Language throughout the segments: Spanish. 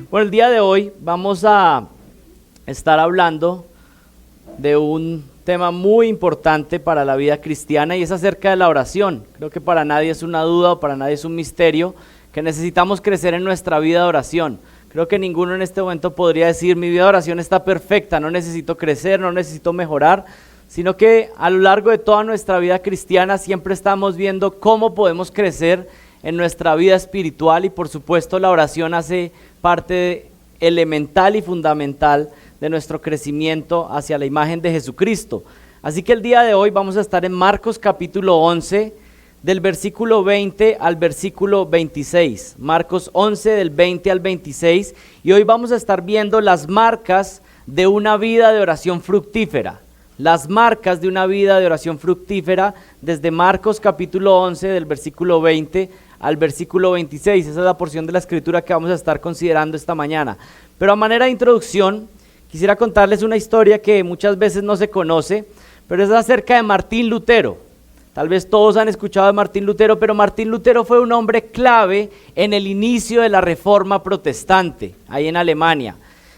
Bueno, el día de hoy vamos a estar hablando de un tema muy importante para la vida cristiana y es acerca de la oración. Creo que para nadie es una duda o para nadie es un misterio que necesitamos crecer en nuestra vida de oración. Creo que ninguno en este momento podría decir mi vida de oración está perfecta, no necesito crecer, no necesito mejorar, sino que a lo largo de toda nuestra vida cristiana siempre estamos viendo cómo podemos crecer en nuestra vida espiritual y por supuesto la oración hace parte elemental y fundamental de nuestro crecimiento hacia la imagen de Jesucristo. Así que el día de hoy vamos a estar en Marcos capítulo 11, del versículo 20 al versículo 26. Marcos 11 del 20 al 26 y hoy vamos a estar viendo las marcas de una vida de oración fructífera. Las marcas de una vida de oración fructífera desde Marcos capítulo 11 del versículo 20 al versículo 26. Esa es la porción de la escritura que vamos a estar considerando esta mañana. Pero a manera de introducción, quisiera contarles una historia que muchas veces no se conoce, pero es acerca de Martín Lutero. Tal vez todos han escuchado de Martín Lutero, pero Martín Lutero fue un hombre clave en el inicio de la Reforma Protestante, ahí en Alemania.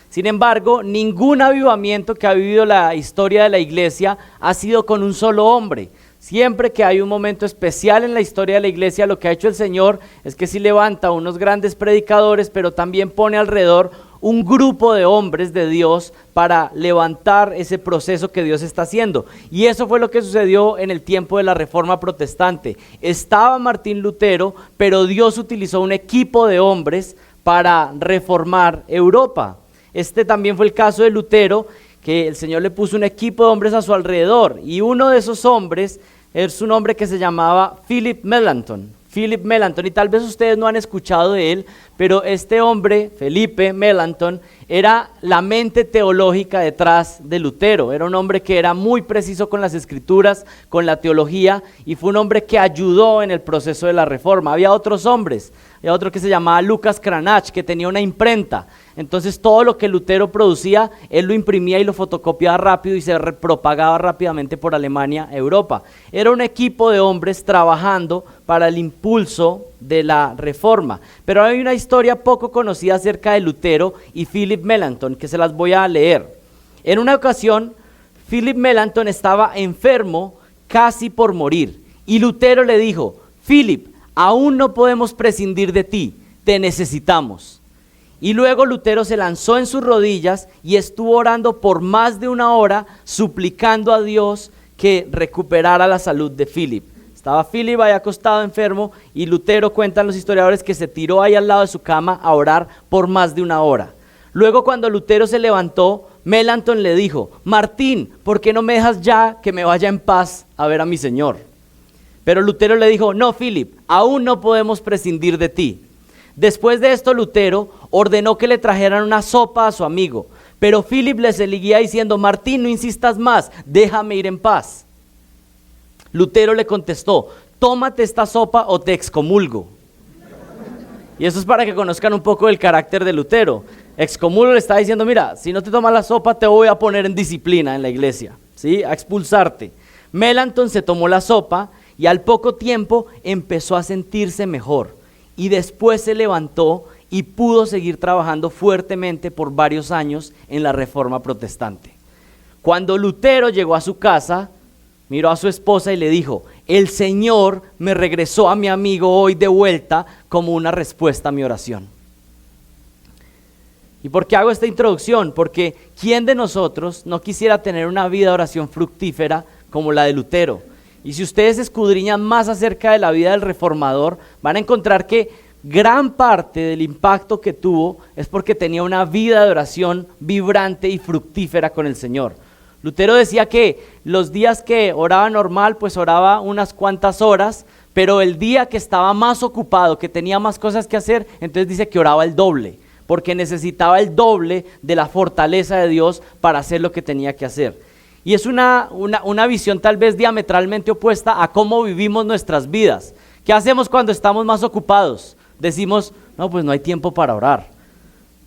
Sin embargo, ningún avivamiento que ha vivido la historia de la iglesia ha sido con un solo hombre. Siempre que hay un momento especial en la historia de la iglesia, lo que ha hecho el Señor es que sí levanta unos grandes predicadores, pero también pone alrededor un grupo de hombres de Dios para levantar ese proceso que Dios está haciendo. Y eso fue lo que sucedió en el tiempo de la Reforma Protestante. Estaba Martín Lutero, pero Dios utilizó un equipo de hombres para reformar Europa. Este también fue el caso de Lutero, que el Señor le puso un equipo de hombres a su alrededor, y uno de esos hombres es un hombre que se llamaba Philip Melanchthon. Philip Melanchthon, y tal vez ustedes no han escuchado de él, pero este hombre, Felipe Melanchthon, era la mente teológica detrás de Lutero. Era un hombre que era muy preciso con las escrituras, con la teología, y fue un hombre que ayudó en el proceso de la reforma. Había otros hombres, había otro que se llamaba Lucas Cranach, que tenía una imprenta. Entonces todo lo que Lutero producía, él lo imprimía y lo fotocopiaba rápido y se propagaba rápidamente por Alemania, Europa. Era un equipo de hombres trabajando para el impulso de la reforma. Pero hay una historia poco conocida acerca de Lutero y Philip Melanchthon, que se las voy a leer. En una ocasión, Philip Melanchthon estaba enfermo, casi por morir, y Lutero le dijo: Philip, aún no podemos prescindir de ti, te necesitamos. Y luego Lutero se lanzó en sus rodillas y estuvo orando por más de una hora, suplicando a Dios que recuperara la salud de Philip. Estaba Philip ahí acostado enfermo y Lutero, cuentan los historiadores, que se tiró ahí al lado de su cama a orar por más de una hora. Luego, cuando Lutero se levantó, Melanchthon le dijo: Martín, ¿por qué no me dejas ya que me vaya en paz a ver a mi Señor? Pero Lutero le dijo: no, Philip, aún no podemos prescindir de ti. Después de esto, Lutero ordenó que le trajeran una sopa a su amigo, pero Philip le seguía diciendo: Martín, no insistas más, déjame ir en paz. Lutero le contestó: tómate esta sopa o te excomulgo. Y eso es para que conozcan un poco el carácter de Lutero. Excomulgo le está diciendo: mira, si no te tomas la sopa te voy a poner en disciplina en la iglesia, ¿sí? A expulsarte. Melanchthon se tomó la sopa y al poco tiempo empezó a sentirse mejor. Y después se levantó y pudo seguir trabajando fuertemente por varios años en la Reforma Protestante. Cuando Lutero llegó a su casa, miró a su esposa y le dijo: el Señor me regresó a mi amigo hoy de vuelta como una respuesta a mi oración. ¿Y por qué hago esta introducción? Porque ¿quién de nosotros no quisiera tener una vida de oración fructífera como la de Lutero? Y si ustedes escudriñan más acerca de la vida del reformador, van a encontrar que gran parte del impacto que tuvo es porque tenía una vida de oración vibrante y fructífera con el Señor. Lutero decía que los días que oraba normal, pues oraba unas cuantas horas, pero el día que estaba más ocupado, que tenía más cosas que hacer, entonces dice que oraba el doble, porque necesitaba el doble de la fortaleza de Dios para hacer lo que tenía que hacer. Y es una visión tal vez diametralmente opuesta a cómo vivimos nuestras vidas. ¿Qué hacemos cuando estamos más ocupados? Decimos: no, pues no hay tiempo para orar.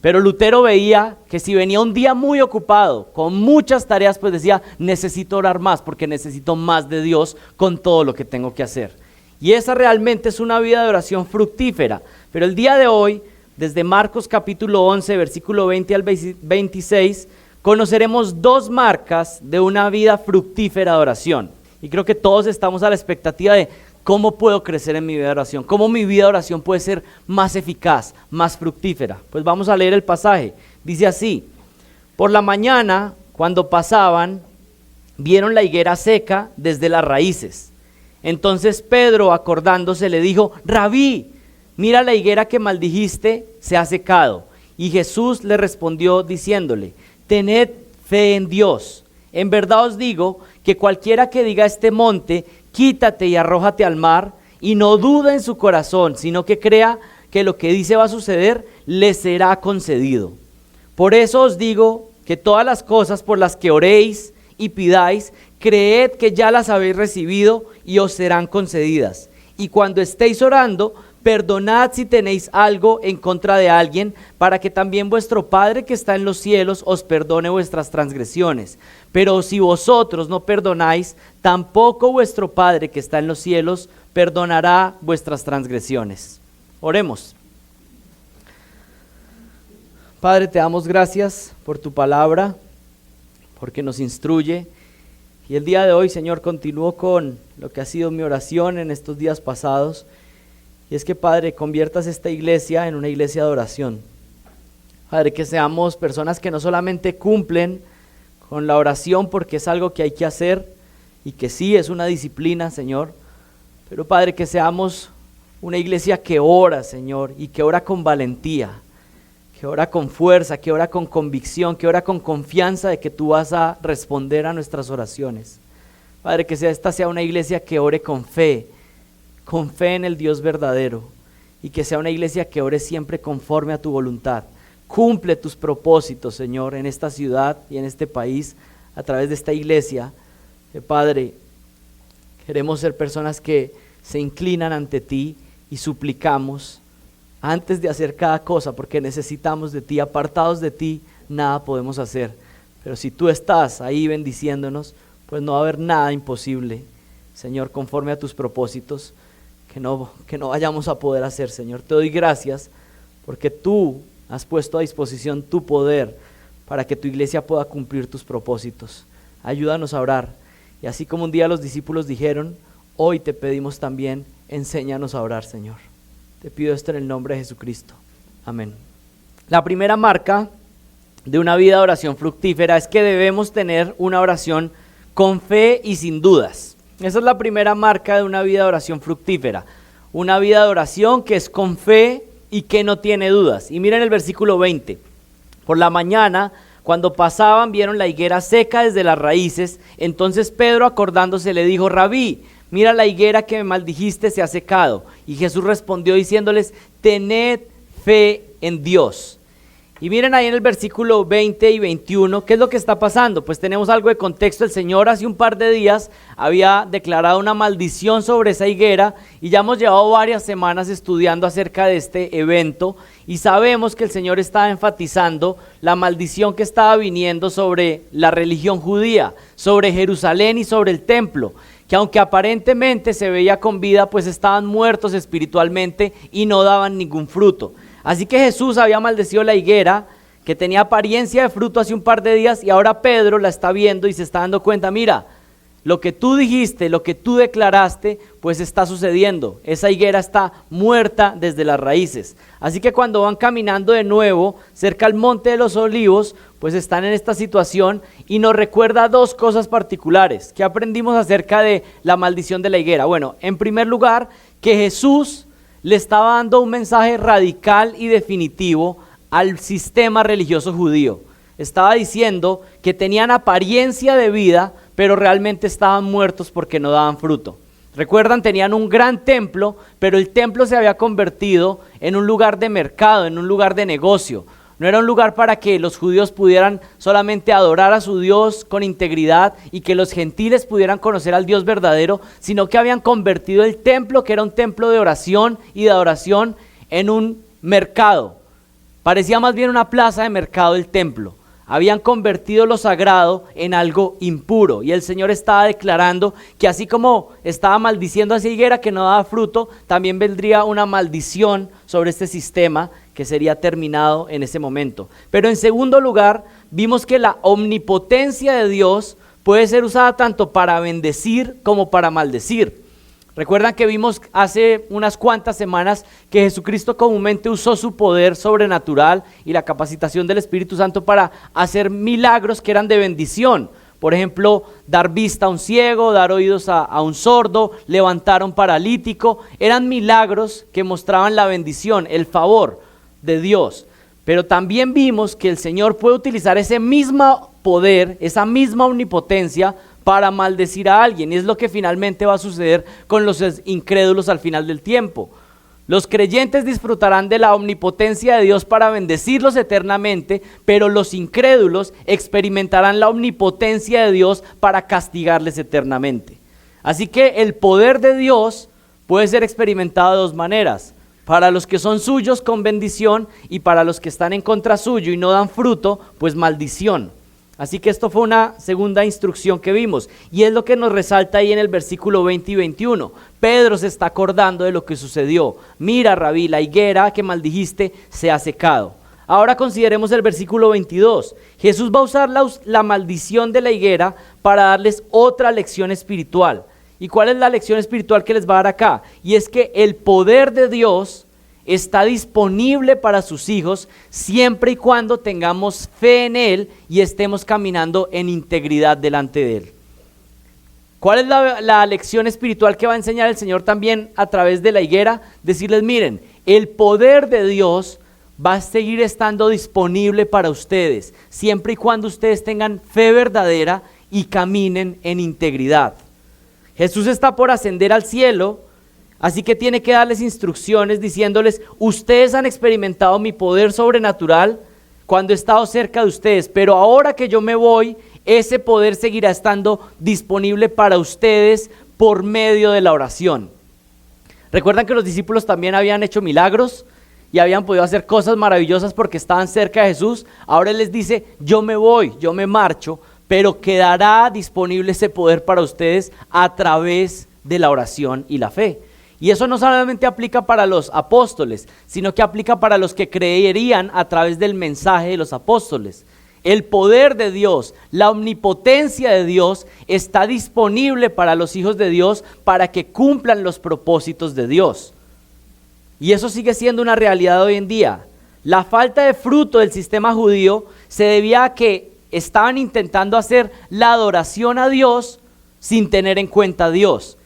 Pero Lutero veía que si venía un día muy ocupado, con muchas tareas, pues decía: necesito orar más porque necesito más de Dios con todo lo que tengo que hacer. Y esa realmente es una vida de oración fructífera. Pero el día de hoy desde Marcos capítulo 11, versículo 20 al 26, conoceremos dos marcas de una vida fructífera de oración. Y creo que todos estamos a la expectativa de cómo puedo crecer en mi vida de oración, cómo mi vida de oración puede ser más eficaz, más fructífera. Pues vamos a leer el pasaje. Dice así: por la mañana, cuando pasaban, vieron la higuera seca desde las raíces. Entonces Pedro, acordándose, le dijo: Rabí, mira, la higuera que maldijiste se ha secado. Y Jesús le respondió diciéndole: tened fe en Dios. En verdad os digo que cualquiera que diga a este monte: quítate y arrójate al mar, y no duda en su corazón, sino que crea que lo que dice va a suceder, le será concedido. Por eso os digo que todas las cosas por las que oréis y pidáis, creed que ya las habéis recibido y os serán concedidas. Y cuando estéis orando, perdonad si tenéis algo en contra de alguien, para que también vuestro Padre que está en los cielos os perdone vuestras transgresiones. Pero si vosotros no perdonáis, tampoco vuestro Padre que está en los cielos perdonará vuestras transgresiones. Oremos. Padre, te damos gracias por tu palabra, porque nos instruye. Y el día de hoy, Señor, continúo con lo que ha sido mi oración en estos días pasados. Y es que, Padre, conviertas esta iglesia en una iglesia de oración. Padre, que seamos personas que no solamente cumplen con la oración porque es algo que hay que hacer y que sí es una disciplina, Señor, pero, Padre, que seamos una iglesia que ora, Señor, y que ora con valentía, que ora con fuerza, que ora con convicción, que ora con confianza de que tú vas a responder a nuestras oraciones. Padre, que esta sea una iglesia que ore con fe en el Dios verdadero, y que sea una iglesia que ore siempre conforme a tu voluntad. Cumple tus propósitos, Señor, en esta ciudad y en este país a través de esta iglesia. Padre, queremos ser personas que se inclinan ante ti y suplicamos antes de hacer cada cosa, porque necesitamos de ti. Apartados de ti nada podemos hacer, pero si tú estás ahí bendiciéndonos, pues no va a haber nada imposible, Señor, conforme a tus propósitos, que no vayamos a poder hacer, Señor. Te doy gracias porque tú has puesto a disposición tu poder para que tu iglesia pueda cumplir tus propósitos. Ayúdanos a orar, y así como un día los discípulos dijeron, hoy te pedimos también, enséñanos a orar, Señor. Te pido esto en el nombre de Jesucristo. Amén. La primera marca de una vida de oración fructífera es que debemos tener una oración con fe y sin dudas. Esa es la primera marca de una vida de oración fructífera. Una vida de oración que es con fe y que no tiene dudas. Y miren el versículo 20. Por la mañana, cuando pasaban, vieron la higuera seca desde las raíces. Entonces Pedro, acordándose, le dijo: Rabí, mira, la higuera que me maldijiste se ha secado. Y Jesús respondió diciéndoles: tened fe en Dios. Y miren ahí en el versículo 20 y 21, ¿qué es lo que está pasando? Pues tenemos algo de contexto. El Señor hace un par de días había declarado una maldición sobre esa higuera, y ya hemos llevado varias semanas estudiando acerca de este evento, y sabemos que el Señor estaba enfatizando la maldición que estaba viniendo sobre la religión judía, sobre Jerusalén y sobre el templo, que aunque aparentemente se veía con vida, pues estaban muertos espiritualmente y no daban ningún fruto. Así que Jesús había maldecido la higuera, que tenía apariencia de fruto hace un par de días, y ahora Pedro la está viendo y se está dando cuenta: mira, lo que tú dijiste, lo que tú declaraste, pues está sucediendo. Esa higuera está muerta desde las raíces. Así que cuando van caminando de nuevo cerca al Monte de los Olivos, pues están en esta situación, y nos recuerda dos cosas particulares. ¿Qué aprendimos acerca de la maldición de la higuera? Bueno, en primer lugar, que Jesús le estaba dando un mensaje radical y definitivo al sistema religioso judío. Estaba diciendo que tenían apariencia de vida, pero realmente estaban muertos porque no daban fruto. Recuerdan, tenían un gran templo, pero el templo se había convertido en un lugar de mercado, en un lugar de negocio. No era un lugar para que los judíos pudieran solamente adorar a su Dios con integridad y que los gentiles pudieran conocer al Dios verdadero, sino que habían convertido el templo, que era un templo de oración y de adoración, en un mercado. Parecía más bien una plaza de mercado el templo. Habían convertido lo sagrado en algo impuro, y el Señor estaba declarando que así como estaba maldiciendo a esa higuera que no daba fruto, también vendría una maldición sobre este sistema que sería terminado en ese momento. Pero en segundo lugar, vimos que la omnipotencia de Dios puede ser usada tanto para bendecir como para maldecir. Recuerdan que vimos hace unas cuantas semanas que Jesucristo comúnmente usó su poder sobrenatural y la capacitación del Espíritu Santo para hacer milagros que eran de bendición. Por ejemplo, dar vista a un ciego, dar oídos a un sordo, levantar a un paralítico. Eran milagros que mostraban la bendición, el favor de Dios. Pero también vimos que el Señor puede utilizar ese mismo poder, esa misma omnipotencia para maldecir a alguien. Y es lo que finalmente va a suceder con los incrédulos al final del tiempo. Los creyentes disfrutarán de la omnipotencia de Dios para bendecirlos eternamente, pero los incrédulos experimentarán la omnipotencia de Dios para castigarles eternamente. Así que el poder de Dios puede ser experimentado de dos maneras: para los que son suyos con bendición, y para los que están en contra suyo y no dan fruto, pues maldición. Así que esto fue una segunda instrucción que vimos, y es lo que nos resalta ahí en el versículo 20 y 21. Pedro se está acordando de lo que sucedió. Mira, Rabí, la higuera que maldijiste se ha secado. Ahora consideremos el versículo 22. Jesús va a usar la maldición de la higuera para darles otra lección espiritual. ¿Y cuál es la lección espiritual que les va a dar acá? Y es que el poder de Dios está disponible para sus hijos siempre y cuando tengamos fe en Él y estemos caminando en integridad delante de Él. ¿Cuál es la lección espiritual que va a enseñar el Señor también a través de la higuera? Decirles, miren, el poder de Dios va a seguir estando disponible para ustedes siempre y cuando ustedes tengan fe verdadera y caminen en integridad. Jesús está por ascender al cielo, así que tiene que darles instrucciones diciéndoles, ustedes han experimentado mi poder sobrenatural cuando he estado cerca de ustedes, pero ahora que yo me voy, ese poder seguirá estando disponible para ustedes por medio de la oración. ¿Recuerdan que los discípulos también habían hecho milagros y habían podido hacer cosas maravillosas porque estaban cerca de Jesús? Ahora Él les dice, yo me voy, yo me marcho, pero quedará disponible ese poder para ustedes a través de la oración y la fe. Y eso no solamente aplica para los apóstoles, sino que aplica para los que creerían a través del mensaje de los apóstoles. El poder de Dios, la omnipotencia de Dios está disponible para los hijos de Dios para que cumplan los propósitos de Dios. Y eso sigue siendo una realidad hoy en día. La falta de fruto del sistema judío se debía a que estaban intentando hacer la adoración a Dios sin tener en cuenta a Dios.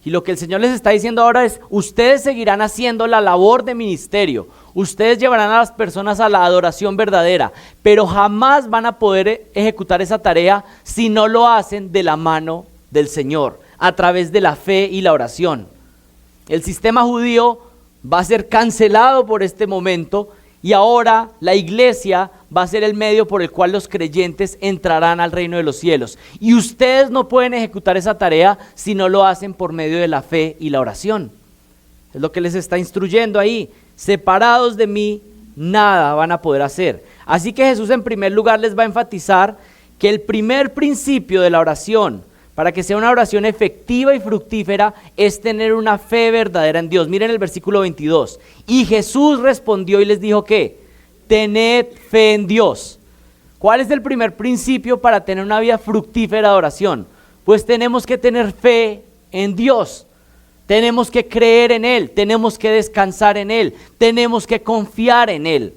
Y lo que el Señor les está diciendo ahora es, ustedes seguirán haciendo la labor de ministerio, ustedes llevarán a las personas a la adoración verdadera, pero jamás van a poder ejecutar esa tarea si no lo hacen de la mano del Señor, a través de la fe y la oración. El sistema judío va a ser cancelado por este momento y ahora la iglesia va a ser el medio por el cual los creyentes entrarán al reino de los cielos. Y ustedes no pueden ejecutar esa tarea si no lo hacen por medio de la fe y la oración. Es lo que les está instruyendo ahí. Separados de mí, nada van a poder hacer. Así que Jesús en primer lugar les va a enfatizar que el primer principio de la oración, para que sea una oración efectiva y fructífera, es tener una fe verdadera en Dios. Miren el versículo 22. Y Jesús respondió y les dijo ¿qué? Tened fe en Dios. ¿Cuál es el primer principio para tener una vida fructífera de oración? Pues tenemos que tener fe en Dios. Tenemos que creer en Él, tenemos que descansar en Él, tenemos que confiar en Él.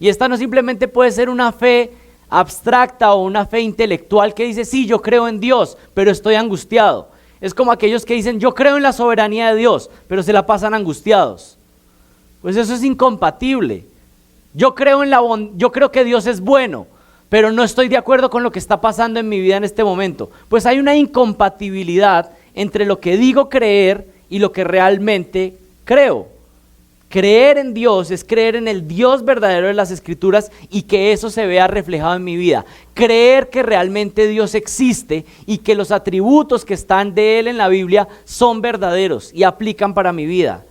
Y esta no simplemente puede ser una fe abstracta o una fe intelectual que dice, sí, yo creo en Dios, pero estoy angustiado. Es como aquellos que dicen, yo creo en la soberanía de Dios, pero se la pasan angustiados. Pues eso es incompatible. Yo creo que Dios es bueno, pero no estoy de acuerdo con lo que está pasando en mi vida en este momento. Pues hay una incompatibilidad entre lo que digo creer y lo que realmente creo. Creer en Dios es creer en el Dios verdadero de las Escrituras y que eso se vea reflejado en mi vida. Creer que realmente Dios existe y que los atributos que están de Él en la Biblia son verdaderos y aplican para mi vida.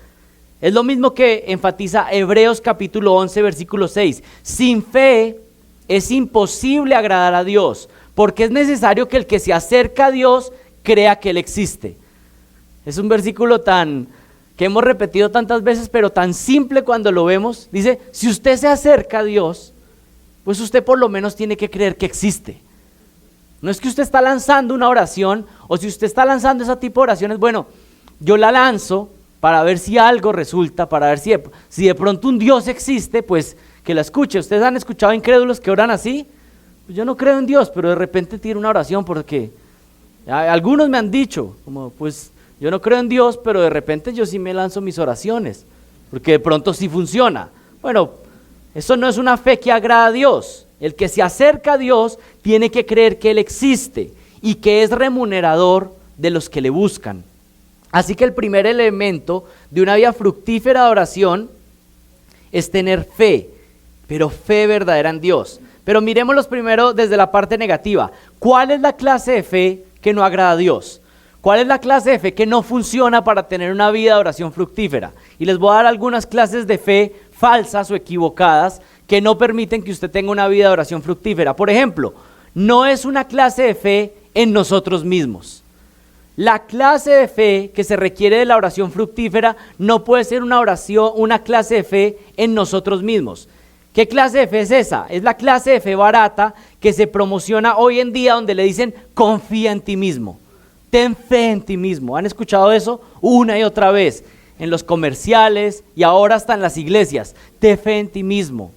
Es lo mismo que enfatiza Hebreos capítulo 11 versículo 6. Sin fe es imposible agradar a Dios, porque es necesario que el que se acerca a Dios crea que Él existe. Es un versículo tan que hemos repetido tantas veces, pero tan simple cuando lo vemos. Dice, si usted se acerca a Dios, pues usted por lo menos tiene que creer que existe. No es que usted está lanzando una oración, o si usted está lanzando ese tipo de oraciones, bueno, yo la lanzo para ver si algo resulta, para ver si de pronto un Dios existe, pues que la escuche. ¿Ustedes han escuchado incrédulos que oran así? Pues yo no creo en Dios, pero de repente tiro una oración porque algunos me han dicho, como pues yo no creo en Dios, pero de repente yo sí me lanzo mis oraciones, porque de pronto sí funciona. Bueno, eso no es una fe que agrada a Dios. El que se acerca a Dios tiene que creer que Él existe y que es remunerador de los que le buscan. Así que el primer elemento de una vida fructífera de oración es tener fe, pero fe verdadera en Dios. Pero miremoslos primero desde la parte negativa. ¿Cuál es la clase de fe que no agrada a Dios? ¿Cuál es la clase de fe que no funciona para tener una vida de oración fructífera? Y les voy a dar algunas clases de fe falsas o equivocadas que no permiten que usted tenga una vida de oración fructífera. Por ejemplo, no es una clase de fe en nosotros mismos. La clase de fe que se requiere de la oración fructífera no puede ser una clase de fe en nosotros mismos. ¿Qué clase de fe es esa? Es la clase de fe barata que se promociona hoy en día, donde le dicen confía en ti mismo, ten fe en ti mismo. ¿Han escuchado eso una y otra vez? En los comerciales y ahora hasta en las iglesias. Ten fe en ti mismo,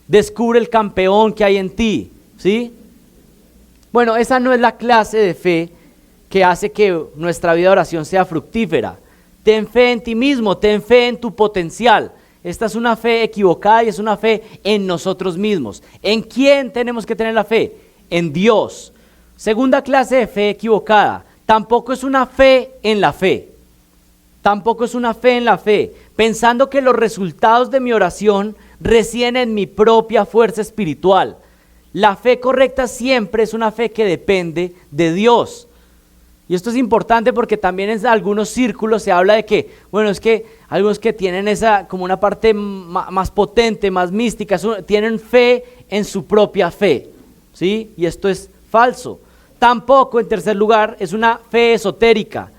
descubre el campeón que hay en ti, ¿sí? Bueno, esa no es la clase de fe que hace que nuestra vida de oración sea fructífera. Ten fe en ti mismo, ten fe en tu potencial. Esta es una fe equivocada y es una fe en nosotros mismos. ¿En quién tenemos que tener la fe? En Dios. Segunda clase de fe equivocada. Tampoco es una fe en la fe. Tampoco es una fe en la fe. Pensando que los resultados de mi oración residen en mi propia fuerza espiritual. La fe correcta siempre es una fe que depende de Dios. Y esto es importante porque también en algunos círculos se habla de que, bueno, es que algunos que tienen esa como una parte más potente, más mística, tienen fe en su propia fe, ¿sí? Y esto es falso. Tampoco, en tercer lugar, es una fe esotérica.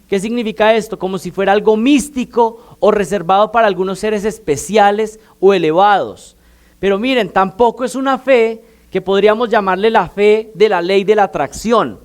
¿Qué significa esto? Como si fuera algo místico o reservado para algunos seres especiales o elevados. Pero miren, tampoco es una fe que podríamos llamarle la fe de la ley de la atracción.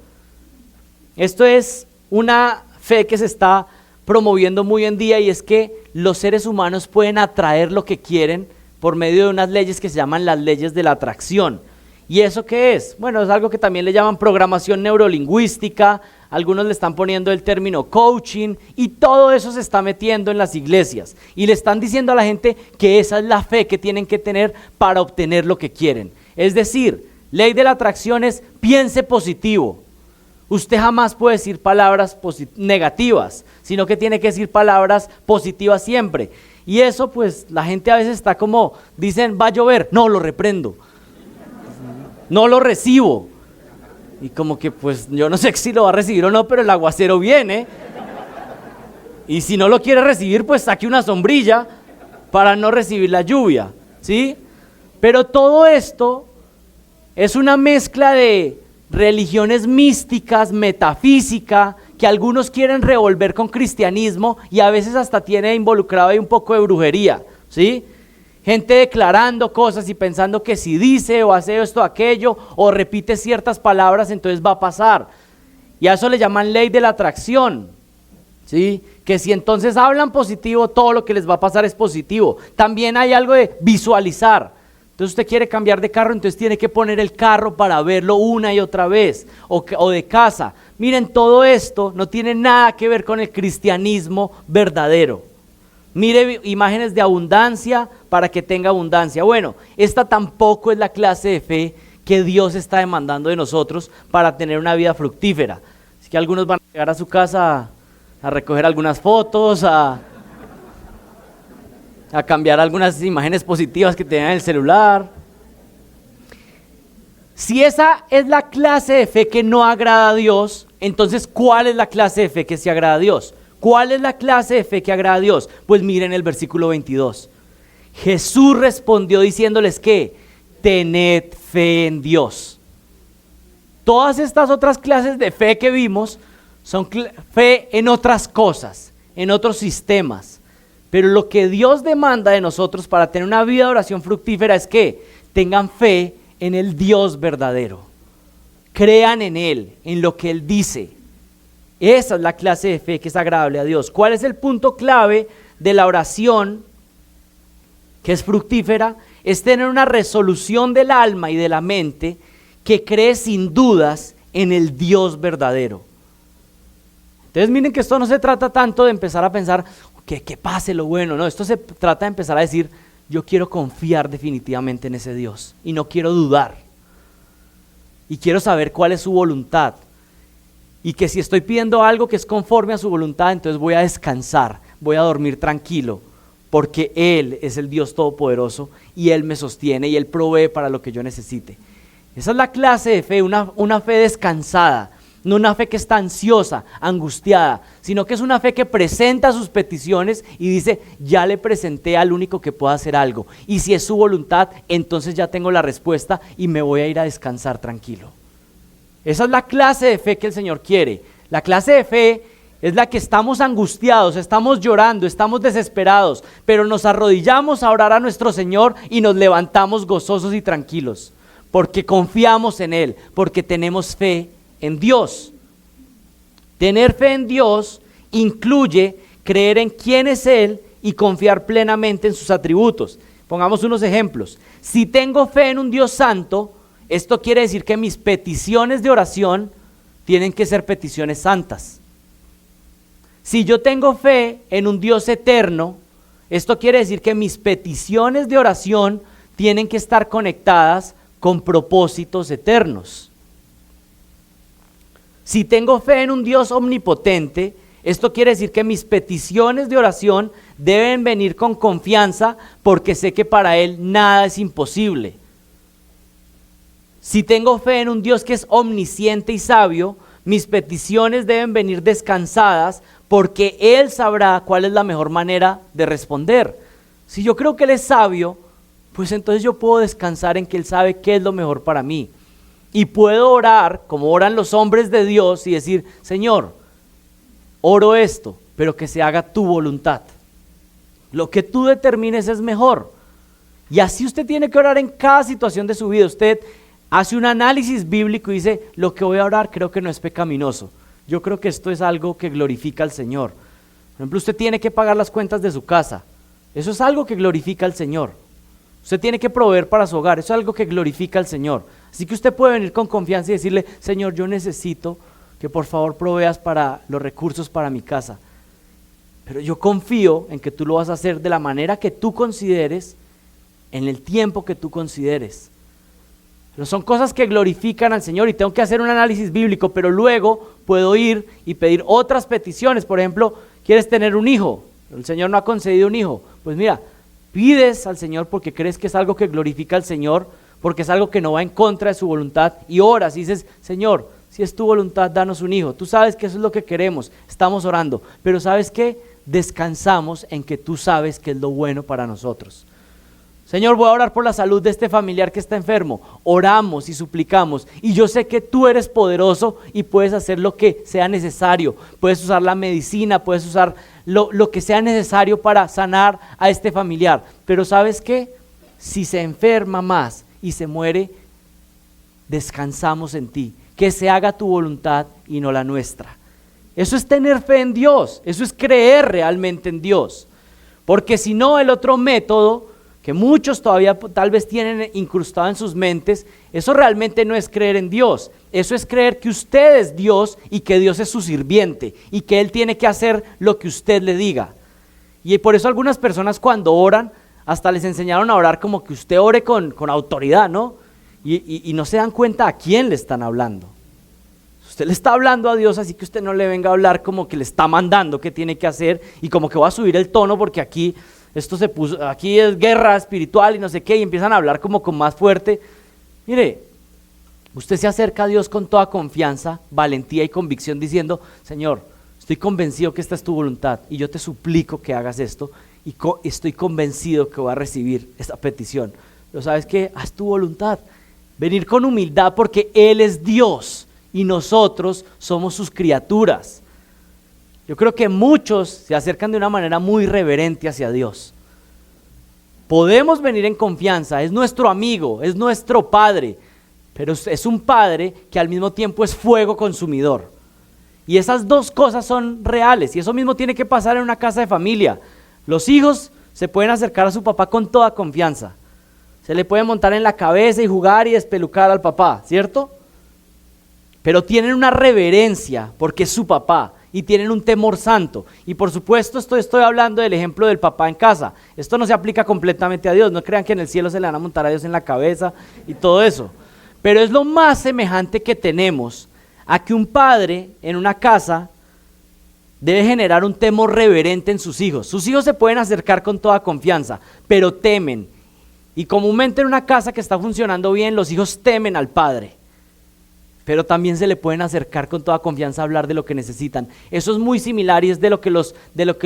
Esto es una fe que se está promoviendo muy en día, y es que los seres humanos pueden atraer lo que quieren por medio de unas leyes que se llaman las leyes de la atracción. ¿Y eso qué es? Bueno, es algo que también le llaman programación neurolingüística, algunos le están poniendo el término coaching, y todo eso se está metiendo en las iglesias. Y le están diciendo a la gente que esa es la fe que tienen que tener para obtener lo que quieren. Es decir, ley de la atracción es piense positivo. Usted jamás puede decir palabras negativas, sino que tiene que decir palabras positivas siempre. Y eso pues la gente a veces está como, dicen va a llover, no, lo reprendo. No lo recibo. Y como que pues yo no sé si lo va a recibir o no, pero el aguacero viene. Y si no lo quiere recibir, pues saque una sombrilla para no recibir la lluvia, ¿sí? Pero todo esto es una mezcla de religiones místicas, metafísica, que algunos quieren revolver con cristianismo y a veces hasta tiene involucrado ahí un poco de brujería, ¿sí? Gente declarando cosas y pensando que si dice o hace esto o aquello o repite ciertas palabras, entonces va a pasar. Y a eso le llaman ley de la atracción, ¿sí? Que si entonces hablan positivo, todo lo que les va a pasar es positivo. También hay algo de visualizar. Entonces usted quiere cambiar de carro, entonces tiene que poner el carro para verlo una y otra vez, o de casa. Miren, todo esto no tiene nada que ver con el cristianismo verdadero. Mire imágenes de abundancia para que tenga abundancia. Bueno, esta tampoco es la clase de fe que Dios está demandando de nosotros para tener una vida fructífera. Así que algunos van a llegar a su casa a recoger algunas fotos, a cambiar algunas imágenes positivas que tengan en el celular. Si esa es la clase de fe que no agrada a Dios, entonces ¿cuál es la clase de fe que sí agrada a Dios? ¿Cuál es la clase de fe que agrada a Dios? Pues miren el versículo 22. Jesús respondió diciéndoles que tened fe en Dios. Todas estas otras clases de fe que vimos son fe en otras cosas, en otros sistemas. Pero lo que Dios demanda de nosotros para tener una vida de oración fructífera es que tengan fe en el Dios verdadero. Crean en Él, en lo que Él dice. Esa es la clase de fe que es agradable a Dios. ¿Cuál es el punto clave de la oración que es fructífera? Es tener una resolución del alma y de la mente que cree sin dudas en el Dios verdadero. Entonces miren que esto no se trata tanto de empezar a pensar que pase lo bueno, no, esto se trata de empezar a decir, yo quiero confiar definitivamente en ese Dios y no quiero dudar y quiero saber cuál es su voluntad y que si estoy pidiendo algo que es conforme a su voluntad, entonces voy a descansar, voy a dormir tranquilo porque Él es el Dios todopoderoso y Él me sostiene y Él provee para lo que yo necesite. Esa es la clase de fe, una fe descansada, no una fe que está ansiosa, angustiada, sino que es una fe que presenta sus peticiones y dice, ya le presenté al único que pueda hacer algo. Y si es su voluntad, entonces ya tengo la respuesta y me voy a ir a descansar tranquilo. Esa es la clase de fe que el Señor quiere. La clase de fe es la que estamos angustiados, estamos llorando, estamos desesperados, pero nos arrodillamos a orar a nuestro Señor y nos levantamos gozosos y tranquilos, porque confiamos en Él, porque tenemos fe en Dios. Tener fe en Dios incluye creer en quién es Él y confiar plenamente en sus atributos. Pongamos unos ejemplos. Si tengo fe en un Dios santo, esto quiere decir que mis peticiones de oración tienen que ser peticiones santas. Si yo tengo fe en un Dios eterno, esto quiere decir que mis peticiones de oración tienen que estar conectadas con propósitos eternos. Si tengo fe en un Dios omnipotente, esto quiere decir que mis peticiones de oración deben venir con confianza porque sé que para Él nada es imposible. Si tengo fe en un Dios que es omnisciente y sabio, mis peticiones deben venir descansadas porque Él sabrá cuál es la mejor manera de responder. Si yo creo que Él es sabio, pues entonces yo puedo descansar en que Él sabe qué es lo mejor para mí. Y puedo orar como oran los hombres de Dios y decir, Señor, oro esto, pero que se haga tu voluntad. Lo que tú determines es mejor. Y así usted tiene que orar en cada situación de su vida. Usted hace un análisis bíblico y dice, lo que voy a orar creo que no es pecaminoso. Yo creo que esto es algo que glorifica al Señor. Por ejemplo, usted tiene que pagar las cuentas de su casa. Eso es algo que glorifica al Señor. Usted tiene que proveer para su hogar. Eso es algo que glorifica al Señor. Así que usted puede venir con confianza y decirle, Señor, yo necesito que por favor proveas para los recursos para mi casa. Pero yo confío en que tú lo vas a hacer de la manera que tú consideres, en el tiempo que tú consideres. Pero son cosas que glorifican al Señor y tengo que hacer un análisis bíblico, pero luego puedo ir y pedir otras peticiones. Por ejemplo, ¿quieres tener un hijo? El Señor no ha concedido un hijo. Pues mira, pides al Señor porque crees que es algo que glorifica al Señor, porque es algo que no va en contra de su voluntad, y oras y dices, Señor, si es tu voluntad, danos un hijo. Tú sabes que eso es lo que queremos, estamos orando, pero ¿sabes qué? Descansamos en que tú sabes que es lo bueno para nosotros. Señor, voy a orar por la salud de este familiar que está enfermo. Oramos y suplicamos, y yo sé que tú eres poderoso y puedes hacer lo que sea necesario. Puedes usar la medicina, puedes usar lo que sea necesario para sanar a este familiar. Pero ¿sabes qué? Si se enferma más y se muere, descansamos en ti, que se haga tu voluntad y no la nuestra. Eso es tener fe en Dios, eso es creer realmente en Dios, porque si no, el otro método que muchos todavía tal vez tienen incrustado en sus mentes, eso realmente no es creer en Dios, eso es creer que usted es Dios y que Dios es su sirviente y que Él tiene que hacer lo que usted le diga. Y por eso algunas personas cuando oran, hasta les enseñaron a orar como que usted ore con autoridad, ¿no? Y no se dan cuenta a quién le están hablando. Usted le está hablando a Dios, así que usted no le venga a hablar como que le está mandando qué tiene que hacer y como que va a subir el tono porque aquí aquí es guerra espiritual y no sé qué, y empiezan a hablar como con más fuerte. Mire, usted se acerca a Dios con toda confianza, valentía y convicción diciendo, Señor, estoy convencido que esta es tu voluntad y yo te suplico que hagas esto. Y estoy convencido que voy a recibir esta petición. Pero ¿sabes qué? Haz tu voluntad. Venir con humildad porque Él es Dios y nosotros somos sus criaturas. Yo creo que muchos se acercan de una manera muy reverente hacia Dios. Podemos venir en confianza, es nuestro amigo, es nuestro padre, pero es un padre que al mismo tiempo es fuego consumidor. Y esas dos cosas son reales, y eso mismo tiene que pasar en una casa de familia. Los hijos se pueden acercar a su papá con toda confianza. Se le puede montar en la cabeza y jugar y despelucar al papá, ¿cierto? Pero tienen una reverencia porque es su papá y tienen un temor santo. Y por supuesto estoy hablando del ejemplo del papá en casa. Esto no se aplica completamente a Dios. No crean que en el cielo se le van a montar a Dios en la cabeza y todo eso. Pero es lo más semejante que tenemos a que un padre en una casa debe generar un temor reverente en sus hijos. Sus hijos se pueden acercar con toda confianza, pero temen. Y comúnmente en una casa que está funcionando bien, los hijos temen al padre. Pero también se le pueden acercar con toda confianza a hablar de lo que necesitan. Eso es muy similar y es de lo que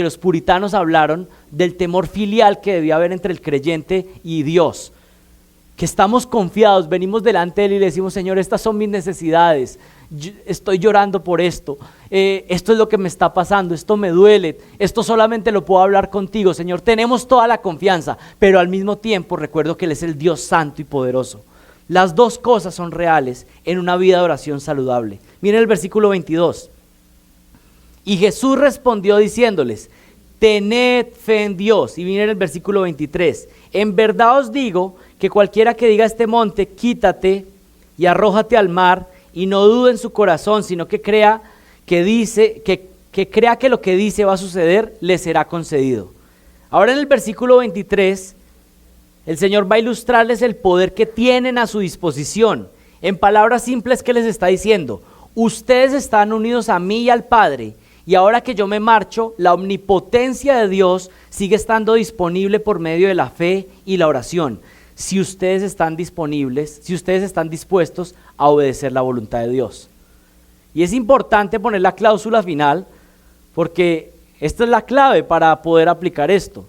los puritanos hablaron, del temor filial que debía haber entre el creyente y Dios. Que estamos confiados, venimos delante de Él y le decimos: Señor, estas son mis necesidades, estoy llorando por esto, esto es lo que me está pasando, esto me duele, esto solamente lo puedo hablar contigo, Señor. Tenemos toda la confianza, pero al mismo tiempo recuerdo que Él es el Dios santo y poderoso. Las dos cosas son reales en una vida de oración saludable. Miren el versículo 22. Y Jesús respondió diciéndoles: tened fe en Dios. Y miren el versículo 23. En verdad os digo que cualquiera que diga a este monte: quítate y arrójate al mar, y no dude en su corazón, sino que crea que lo que dice va a suceder, le será concedido. Ahora en el versículo 23, el Señor va a ilustrarles el poder que tienen a su disposición. En palabras simples, ¿qué les está diciendo? Ustedes están unidos a mí y al Padre, y ahora que yo me marcho, la omnipotencia de Dios sigue estando disponible por medio de la fe y la oración. Si ustedes están disponibles, si ustedes están dispuestos a obedecer la voluntad de Dios. Y es importante poner la cláusula final, porque esta es la clave para poder aplicar esto.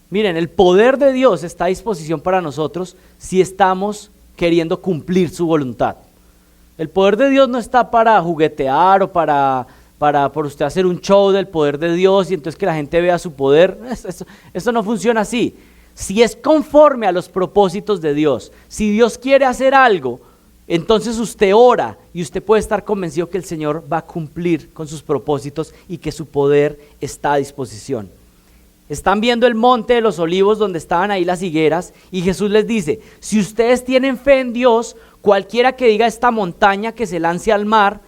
Miren, el poder de Dios está a disposición para nosotros si estamos queriendo cumplir su voluntad. El poder de Dios no está para juguetear o para por usted hacer un show del poder de Dios y entonces que la gente vea su poder. Eso no funciona así. Si es conforme a los propósitos de Dios, si Dios quiere hacer algo, entonces usted ora y usted puede estar convencido que el Señor va a cumplir con sus propósitos y que su poder está a disposición. Están viendo el monte de los olivos donde estaban ahí las higueras y Jesús les dice: si ustedes tienen fe en Dios, cualquiera que diga a esta montaña que se lance al mar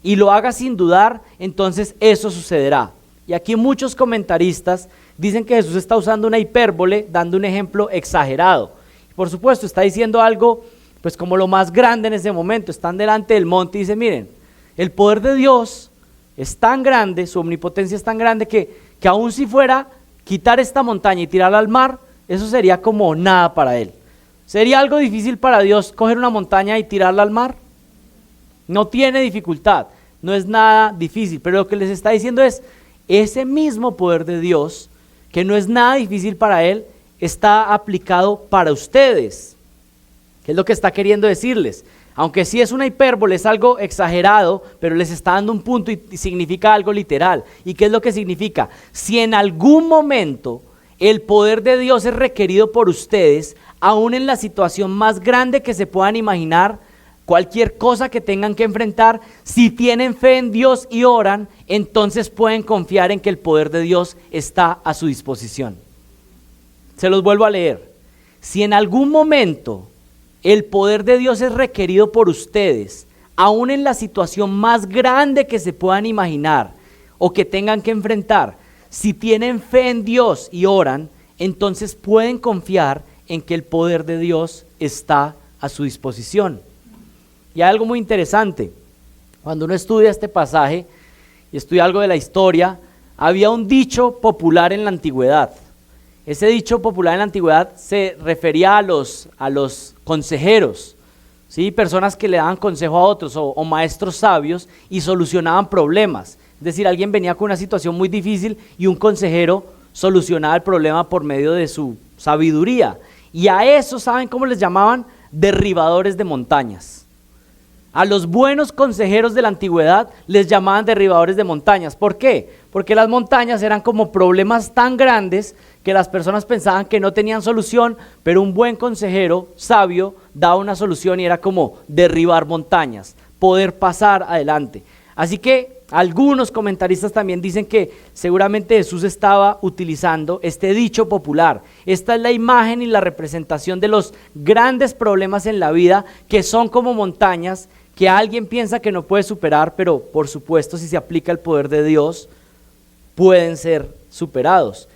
y lo haga sin dudar, entonces eso sucederá. Y aquí muchos comentaristas dicen que Jesús está usando una hipérbole, dando un ejemplo exagerado. Por supuesto, está diciendo algo pues como lo más grande en ese momento. Están delante del monte y dice: miren, el poder de Dios es tan grande, su omnipotencia es tan grande que aun si fuera quitar esta montaña y tirarla al mar, eso sería como nada para Él. ¿Sería algo difícil para Dios coger una montaña y tirarla al mar? No tiene dificultad, no es nada difícil, pero lo que les está diciendo es: ese mismo poder de Dios, que no es nada difícil para Él, está aplicado para ustedes. ¿Qué es lo que está queriendo decirles? Aunque sí es una hipérbole, es algo exagerado, pero les está dando un punto y significa algo literal. ¿Y qué es lo que significa? Si en algún momento el poder de Dios es requerido por ustedes, aún en la situación más grande que se puedan imaginar, cualquier cosa que tengan que enfrentar, si tienen fe en Dios y oran, entonces pueden confiar en que el poder de Dios está a su disposición. Se los vuelvo a leer. Si en algún momento el poder de Dios es requerido por ustedes, aún en la situación más grande que se puedan imaginar o que tengan que enfrentar, si tienen fe en Dios y oran, entonces pueden confiar en que el poder de Dios está a su disposición. Y hay algo muy interesante. Cuando uno estudia este pasaje y estudia algo de la historia, había un dicho popular en la antigüedad. Ese dicho popular en la antigüedad se refería a los consejeros, ¿sí? Personas que le daban consejo a otros o maestros sabios y solucionaban problemas. Es decir, alguien venía con una situación muy difícil y un consejero solucionaba el problema por medio de su sabiduría. Y a eso, ¿saben cómo les llamaban? Derribadores de montañas. A los buenos consejeros de la antigüedad les llamaban derribadores de montañas. ¿Por qué? Porque las montañas eran como problemas tan grandes que las personas pensaban que no tenían solución, pero un buen consejero sabio daba una solución y era como derribar montañas, poder pasar adelante. Así que algunos comentaristas también dicen que seguramente Jesús estaba utilizando este dicho popular. Esta es la imagen y la representación de los grandes problemas en la vida que son como montañas que alguien piensa que no puede superar, pero por supuesto si se aplica el poder de Dios, pueden ser superados.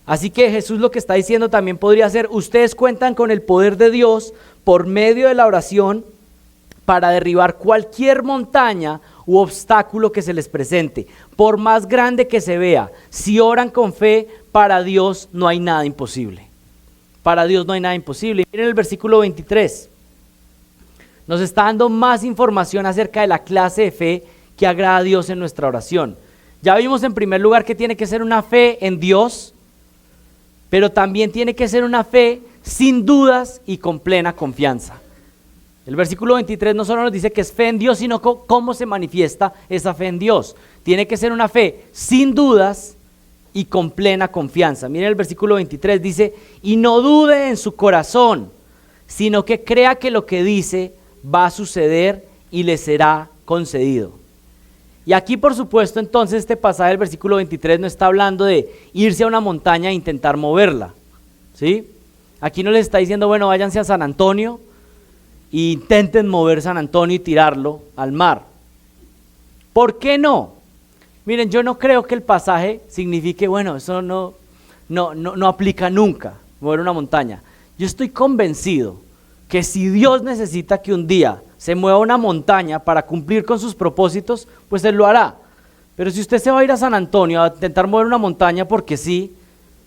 Así que Jesús lo que está diciendo también podría ser, ustedes cuentan con el poder de Dios por medio de la oración para derribar cualquier montaña u obstáculo que se les presente, por más grande que se vea. Si oran con fe, para Dios no hay nada imposible. Para Dios no hay nada imposible. Miren el versículo 23. Nos está dando más información acerca de la clase de fe que agrada a Dios en nuestra oración. Ya vimos en primer lugar que tiene que ser una fe en Dios, pero también tiene que ser una fe sin dudas y con plena confianza. El versículo 23 no solo nos dice que es fe en Dios, sino cómo se manifiesta esa fe en Dios. Tiene que ser una fe sin dudas y con plena confianza. Miren el versículo 23, dice, y no dude en su corazón, sino que crea que lo que dice va a suceder y le será concedido. Y aquí por supuesto entonces este pasaje del versículo 23 no está hablando de irse a una montaña e intentar moverla, ¿sí? Aquí no les está diciendo, bueno, váyanse a San Antonio e intenten mover San Antonio y tirarlo al mar. ¿Por qué no? Miren, yo no creo que el pasaje signifique, bueno, eso no aplica nunca, mover una montaña. Yo estoy convencido que si Dios necesita que un día se mueva una montaña para cumplir con sus propósitos, pues Él lo hará. Pero si usted se va a ir a San Antonio a intentar mover una montaña porque sí,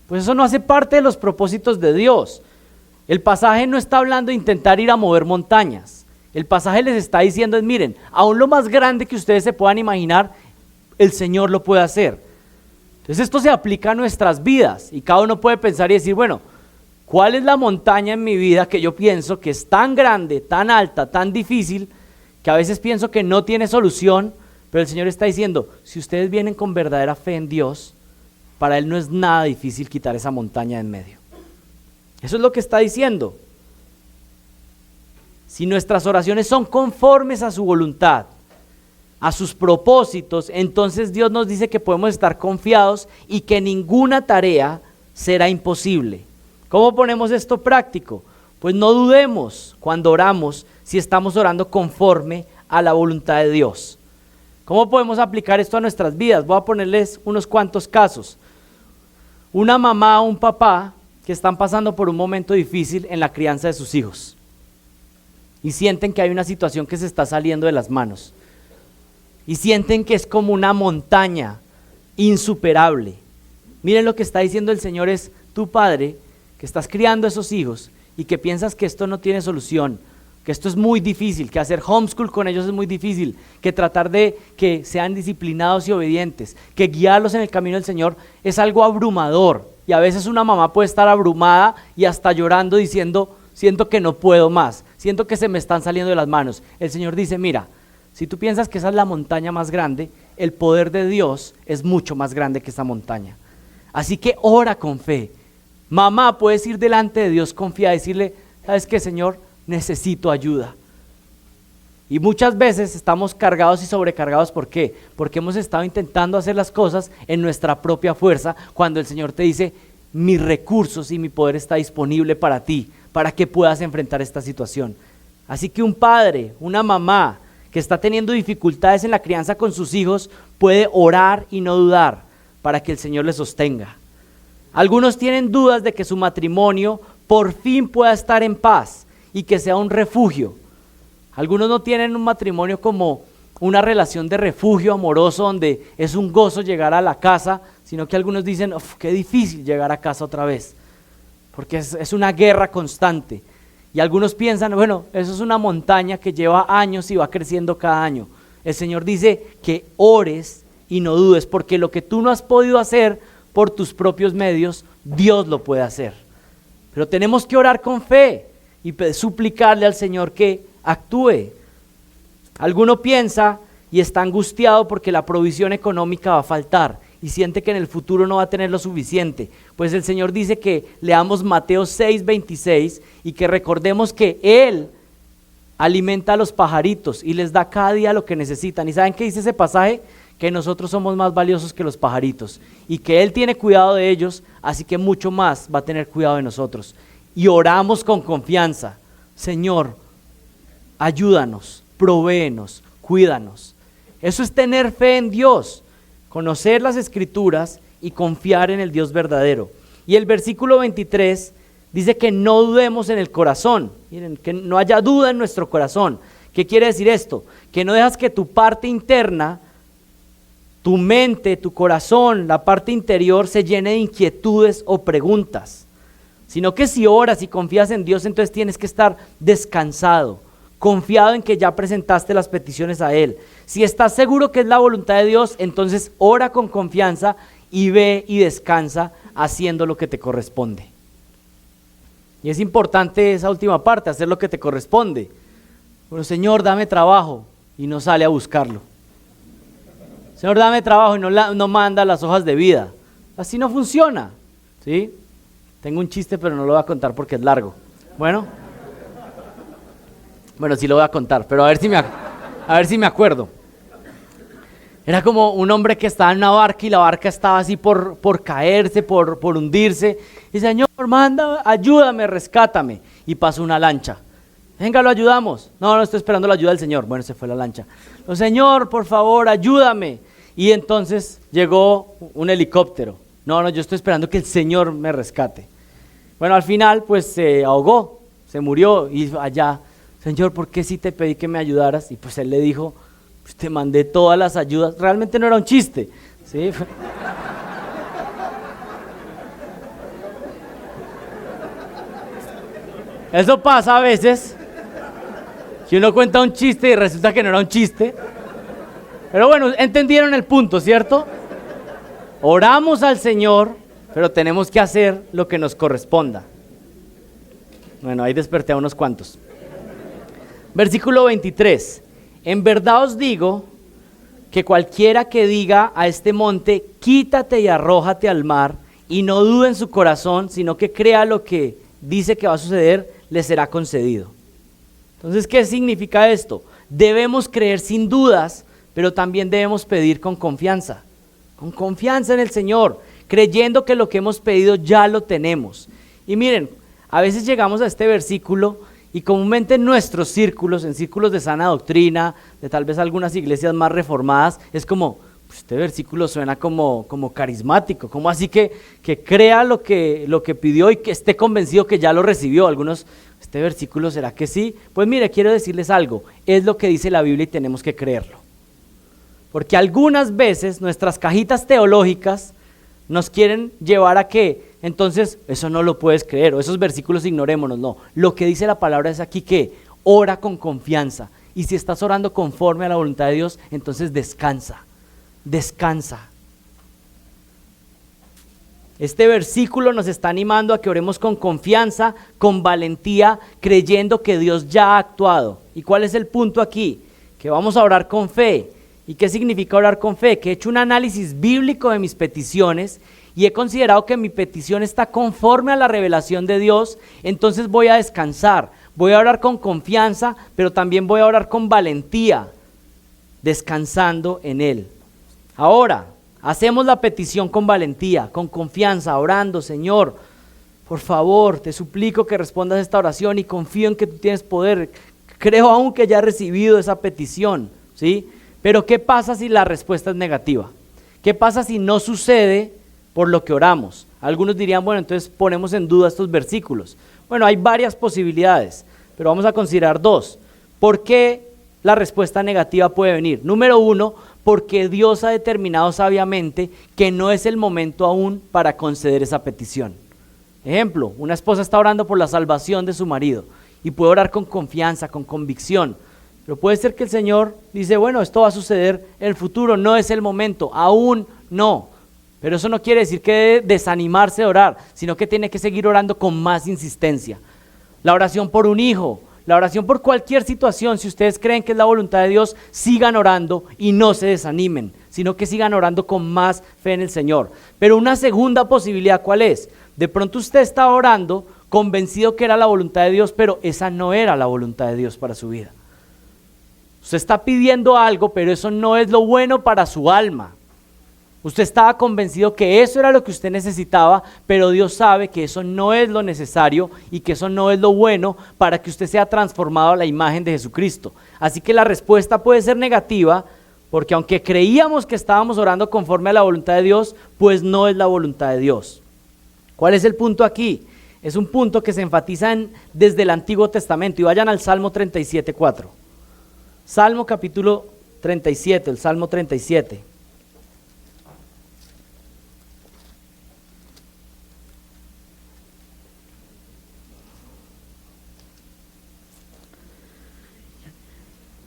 pues eso no hace parte de los propósitos de Dios. El pasaje no está hablando de intentar ir a mover montañas. El pasaje les está diciendo, miren, aún lo más grande que ustedes se puedan imaginar, el Señor lo puede hacer. Entonces esto se aplica a nuestras vidas y cada uno puede pensar y decir, bueno, ¿cuál es la montaña en mi vida que yo pienso que es tan grande, tan alta, tan difícil, que a veces pienso que no tiene solución? Pero el Señor está diciendo, si ustedes vienen con verdadera fe en Dios, para Él no es nada difícil quitar esa montaña de en medio. Eso es lo que está diciendo. Si nuestras oraciones son conformes a su voluntad, a sus propósitos, entonces Dios nos dice que podemos estar confiados y que ninguna tarea será imposible. ¿Cómo ponemos esto práctico? Pues no dudemos cuando oramos si estamos orando conforme a la voluntad de Dios. ¿Cómo podemos aplicar esto a nuestras vidas? Voy a ponerles unos cuantos casos. Una mamá o un papá que están pasando por un momento difícil en la crianza de sus hijos y sienten que hay una situación que se está saliendo de las manos y sienten que es como una montaña insuperable. Miren lo que está diciendo el Señor es, tu padre que estás criando a esos hijos y que piensas que esto no tiene solución, que esto es muy difícil, que hacer homeschool con ellos es muy difícil, que tratar de que sean disciplinados y obedientes, que guiarlos en el camino del Señor es algo abrumador. Y a veces una mamá puede estar abrumada y hasta llorando diciendo, siento que no puedo más, siento que se me están saliendo de las manos. El Señor dice, mira, si tú piensas que esa es la montaña más grande, el poder de Dios es mucho más grande que esa montaña. Así que ora con fe. Mamá, puedes ir delante de Dios confiada y decirle, ¿sabes qué, Señor? Necesito ayuda. Y muchas veces estamos cargados y sobrecargados, ¿por qué? Porque hemos estado intentando hacer las cosas en nuestra propia fuerza, cuando el Señor te dice, mis recursos y mi poder está disponible para ti, para que puedas enfrentar esta situación. Así que un padre, una mamá que está teniendo dificultades en la crianza con sus hijos, puede orar y no dudar para que el Señor les sostenga. Algunos tienen dudas de que su matrimonio por fin pueda estar en paz y que sea un refugio. Algunos no tienen un matrimonio como una relación de refugio amoroso donde es un gozo llegar a la casa, sino que algunos dicen, qué difícil llegar a casa otra vez, porque es una guerra constante. Y algunos piensan, bueno, eso es una montaña que lleva años y va creciendo cada año. El Señor dice que ores y no dudes, porque lo que tú no has podido hacer por tus propios medios, Dios lo puede hacer. Pero tenemos que orar con fe y suplicarle al Señor que actúe. Alguno piensa y está angustiado porque la provisión económica va a faltar y siente que en el futuro no va a tener lo suficiente. Pues el Señor dice que leamos Mateo 6:26 y que recordemos que Él alimenta a los pajaritos y les da cada día lo que necesitan. ¿Y saben qué dice ese pasaje? Que nosotros somos más valiosos que los pajaritos y que Él tiene cuidado de ellos, así que mucho más va a tener cuidado de nosotros. Y oramos con confianza: Señor, ayúdanos, provéenos, cuídanos. Eso es tener fe en Dios, conocer las Escrituras y confiar en el Dios verdadero. Y el versículo 23 dice que no dudemos en el corazón. Miren, que no haya duda en nuestro corazón. ¿Qué quiere decir esto? Que no dejas que tu parte interna, tu mente, tu corazón, la parte interior se llene de inquietudes o preguntas, sino que si oras y confías en Dios, entonces tienes que estar descansado, confiado en que ya presentaste las peticiones a Él. Si estás seguro que es la voluntad de Dios, entonces ora con confianza y ve y descansa haciendo lo que te corresponde. Y es importante esa última parte, hacer lo que te corresponde. Bueno, Señor, dame trabajo, y no sale a buscarlo. Señor, dame trabajo, y no manda las hojas de vida. Así no funciona, ¿sí? Tengo un chiste, pero no lo voy a contar porque es largo. Bueno, sí lo voy a contar, pero a ver si me acuerdo. Era como un hombre que estaba en una barca y la barca estaba así por caerse, por hundirse. Y Señor, manda, ayúdame, rescátame. Y pasó una lancha. Venga, lo ayudamos. No, estoy esperando la ayuda del Señor. Bueno, se fue la lancha. No, Señor, por favor, ayúdame. Y entonces llegó un helicóptero. No, yo estoy esperando que el Señor me rescate. Bueno, al final pues se ahogó, se murió. Y allá, Señor, ¿por qué sí te pedí que me ayudaras? Y pues Él le dijo: pues te mandé todas las ayudas. Realmente no era un chiste, ¿sí? Eso pasa a veces, que uno cuenta un chiste y resulta que no era un chiste. Pero bueno, entendieron el punto, ¿cierto? Oramos al Señor, pero tenemos que hacer lo que nos corresponda. Bueno, ahí desperté a unos cuantos. Versículo 23. En verdad os digo que cualquiera que diga a este monte: quítate y arrójate al mar, y no dude en su corazón, sino que crea lo que dice que va a suceder, le será concedido. Entonces, ¿qué significa esto? Debemos creer sin dudas, pero también debemos pedir con confianza en el Señor, creyendo que lo que hemos pedido ya lo tenemos. Y miren, a veces llegamos a este versículo y comúnmente en nuestros círculos, en círculos de sana doctrina, de tal vez algunas iglesias más reformadas, es como: pues este versículo suena como carismático, como así que crea lo que pidió y que esté convencido que ya lo recibió. Algunos: ¿este versículo será que sí? Pues mire, quiero decirles algo, es lo que dice la Biblia y tenemos que creerlo. Porque algunas veces nuestras cajitas teológicas nos quieren llevar a que, entonces, eso no lo puedes creer, o esos versículos ignorémonos. No, lo que dice la palabra es aquí que ora con confianza, y si estás orando conforme a la voluntad de Dios, entonces descansa. Este versículo nos está animando a que oremos con confianza, con valentía, creyendo que Dios ya ha actuado. ¿Y cuál es el punto aquí? Que vamos a orar con fe. ¿Y qué significa orar con fe? Que he hecho un análisis bíblico de mis peticiones y he considerado que mi petición está conforme a la revelación de Dios, entonces voy a descansar, voy a orar con confianza, pero también voy a orar con valentía, descansando en Él. Ahora, hacemos la petición con valentía, con confianza, orando: Señor, por favor, te suplico que respondas esta oración y confío en que tú tienes poder. Creo aún que ya he recibido esa petición, ¿sí? Pero ¿qué pasa si la respuesta es negativa? ¿Qué pasa si no sucede por lo que oramos? Algunos dirían: bueno, entonces ponemos en duda estos versículos. Bueno, hay varias posibilidades, pero vamos a considerar dos. ¿Por qué la respuesta negativa puede venir? Número uno, porque Dios ha determinado sabiamente que no es el momento aún para conceder esa petición. Ejemplo, una esposa está orando por la salvación de su marido y puede orar con confianza, con convicción, pero puede ser que el Señor dice: bueno, esto va a suceder en el futuro, no es el momento, aún no. Pero eso no quiere decir que debe desanimarse de orar, sino que tiene que seguir orando con más insistencia. La oración por un hijo, La oración por cualquier situación, si ustedes creen que es la voluntad de Dios, sigan orando y no se desanimen, sino que sigan orando con más fe en el Señor. Pero una segunda posibilidad, ¿cuál es? De pronto usted está orando convencido que era la voluntad de Dios, pero esa no era la voluntad de Dios para su vida. Usted está pidiendo algo, pero eso no es lo bueno para su alma. Usted estaba convencido que eso era lo que usted necesitaba, pero Dios sabe que eso no es lo necesario y que eso no es lo bueno para que usted sea transformado a la imagen de Jesucristo. Así que la respuesta puede ser negativa, porque aunque creíamos que estábamos orando conforme a la voluntad de Dios, pues no es la voluntad de Dios. ¿Cuál es el punto aquí? Es un punto que se enfatiza desde el Antiguo Testamento, y vayan al Salmo 37:4. Salmo capítulo 37, el Salmo 37.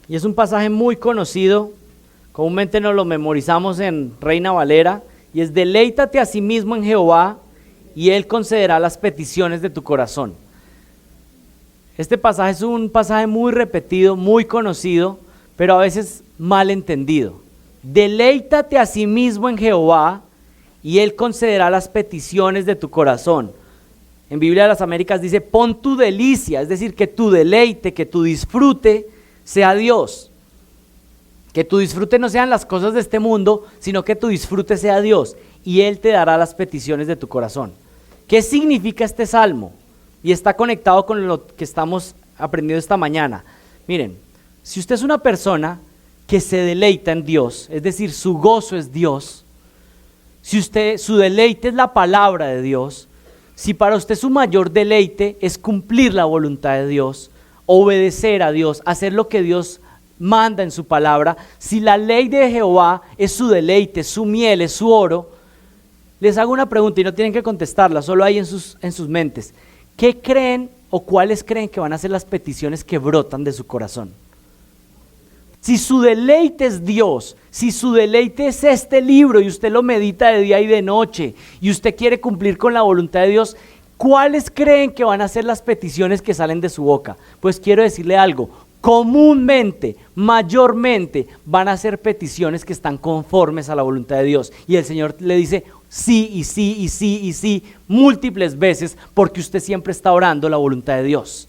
Y es un pasaje muy conocido, comúnmente nos lo memorizamos en Reina Valera, y es: deleítate a sí mismo en Jehová, y Él concederá las peticiones de tu corazón. Este pasaje es un pasaje muy repetido, muy conocido, pero a veces mal entendido. Deleítate a sí mismo en Jehová, y Él concederá las peticiones de tu corazón. En Biblia de las Américas dice: pon tu delicia, es decir, que tu deleite, que tu disfrute sea Dios. Que tu disfrute no sean las cosas de este mundo, sino que tu disfrute sea Dios, y Él te dará las peticiones de tu corazón. ¿Qué significa este salmo? Y está conectado con lo que estamos aprendiendo esta mañana. Miren, si usted es una persona que se deleita en Dios, es decir, su gozo es Dios, si su deleite es la palabra de Dios, si para usted su mayor deleite es cumplir la voluntad de Dios, obedecer a Dios, hacer lo que Dios manda en su palabra, si la ley de Jehová es su deleite, su miel, es su oro, les hago una pregunta y no tienen que contestarla, solo ahí en sus mentes. ¿Qué creen o cuáles creen que van a ser las peticiones que brotan de su corazón? Si su deleite es Dios, si su deleite es este libro y usted lo medita de día y de noche y usted quiere cumplir con la voluntad de Dios, ¿cuáles creen que van a ser las peticiones que salen de su boca? Pues quiero decirle algo: comúnmente, mayormente, van a ser peticiones que están conformes a la voluntad de Dios. Y el Señor le dice sí y sí y sí y sí múltiples veces, porque usted siempre está orando la voluntad de Dios.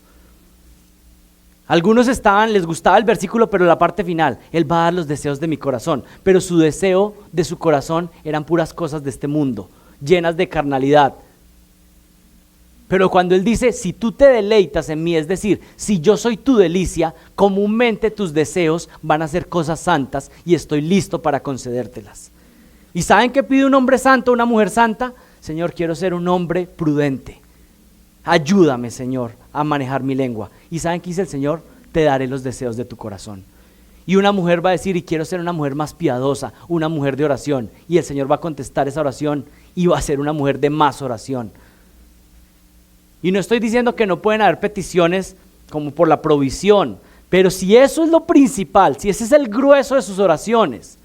Algunos les gustaba el versículo, pero la parte final: Él va a dar los deseos de mi corazón. Pero su deseo de su corazón eran puras cosas de este mundo, llenas de carnalidad. Pero cuando Él dice: si tú te deleitas en mí, es decir, si yo soy tu delicia, comúnmente tus deseos van a ser cosas santas y estoy listo para concedértelas. ¿Y saben qué pide un hombre santo, una mujer santa? Señor, quiero ser un hombre prudente. Ayúdame, Señor, a manejar mi lengua. ¿Y saben qué dice el Señor? Te daré los deseos de tu corazón. Y una mujer va a decir: y quiero ser una mujer más piadosa, una mujer de oración. Y el Señor va a contestar esa oración y va a ser una mujer de más oración. Y no estoy diciendo que no pueden haber peticiones como por la provisión, pero si eso es lo principal, si ese es el grueso de sus oraciones,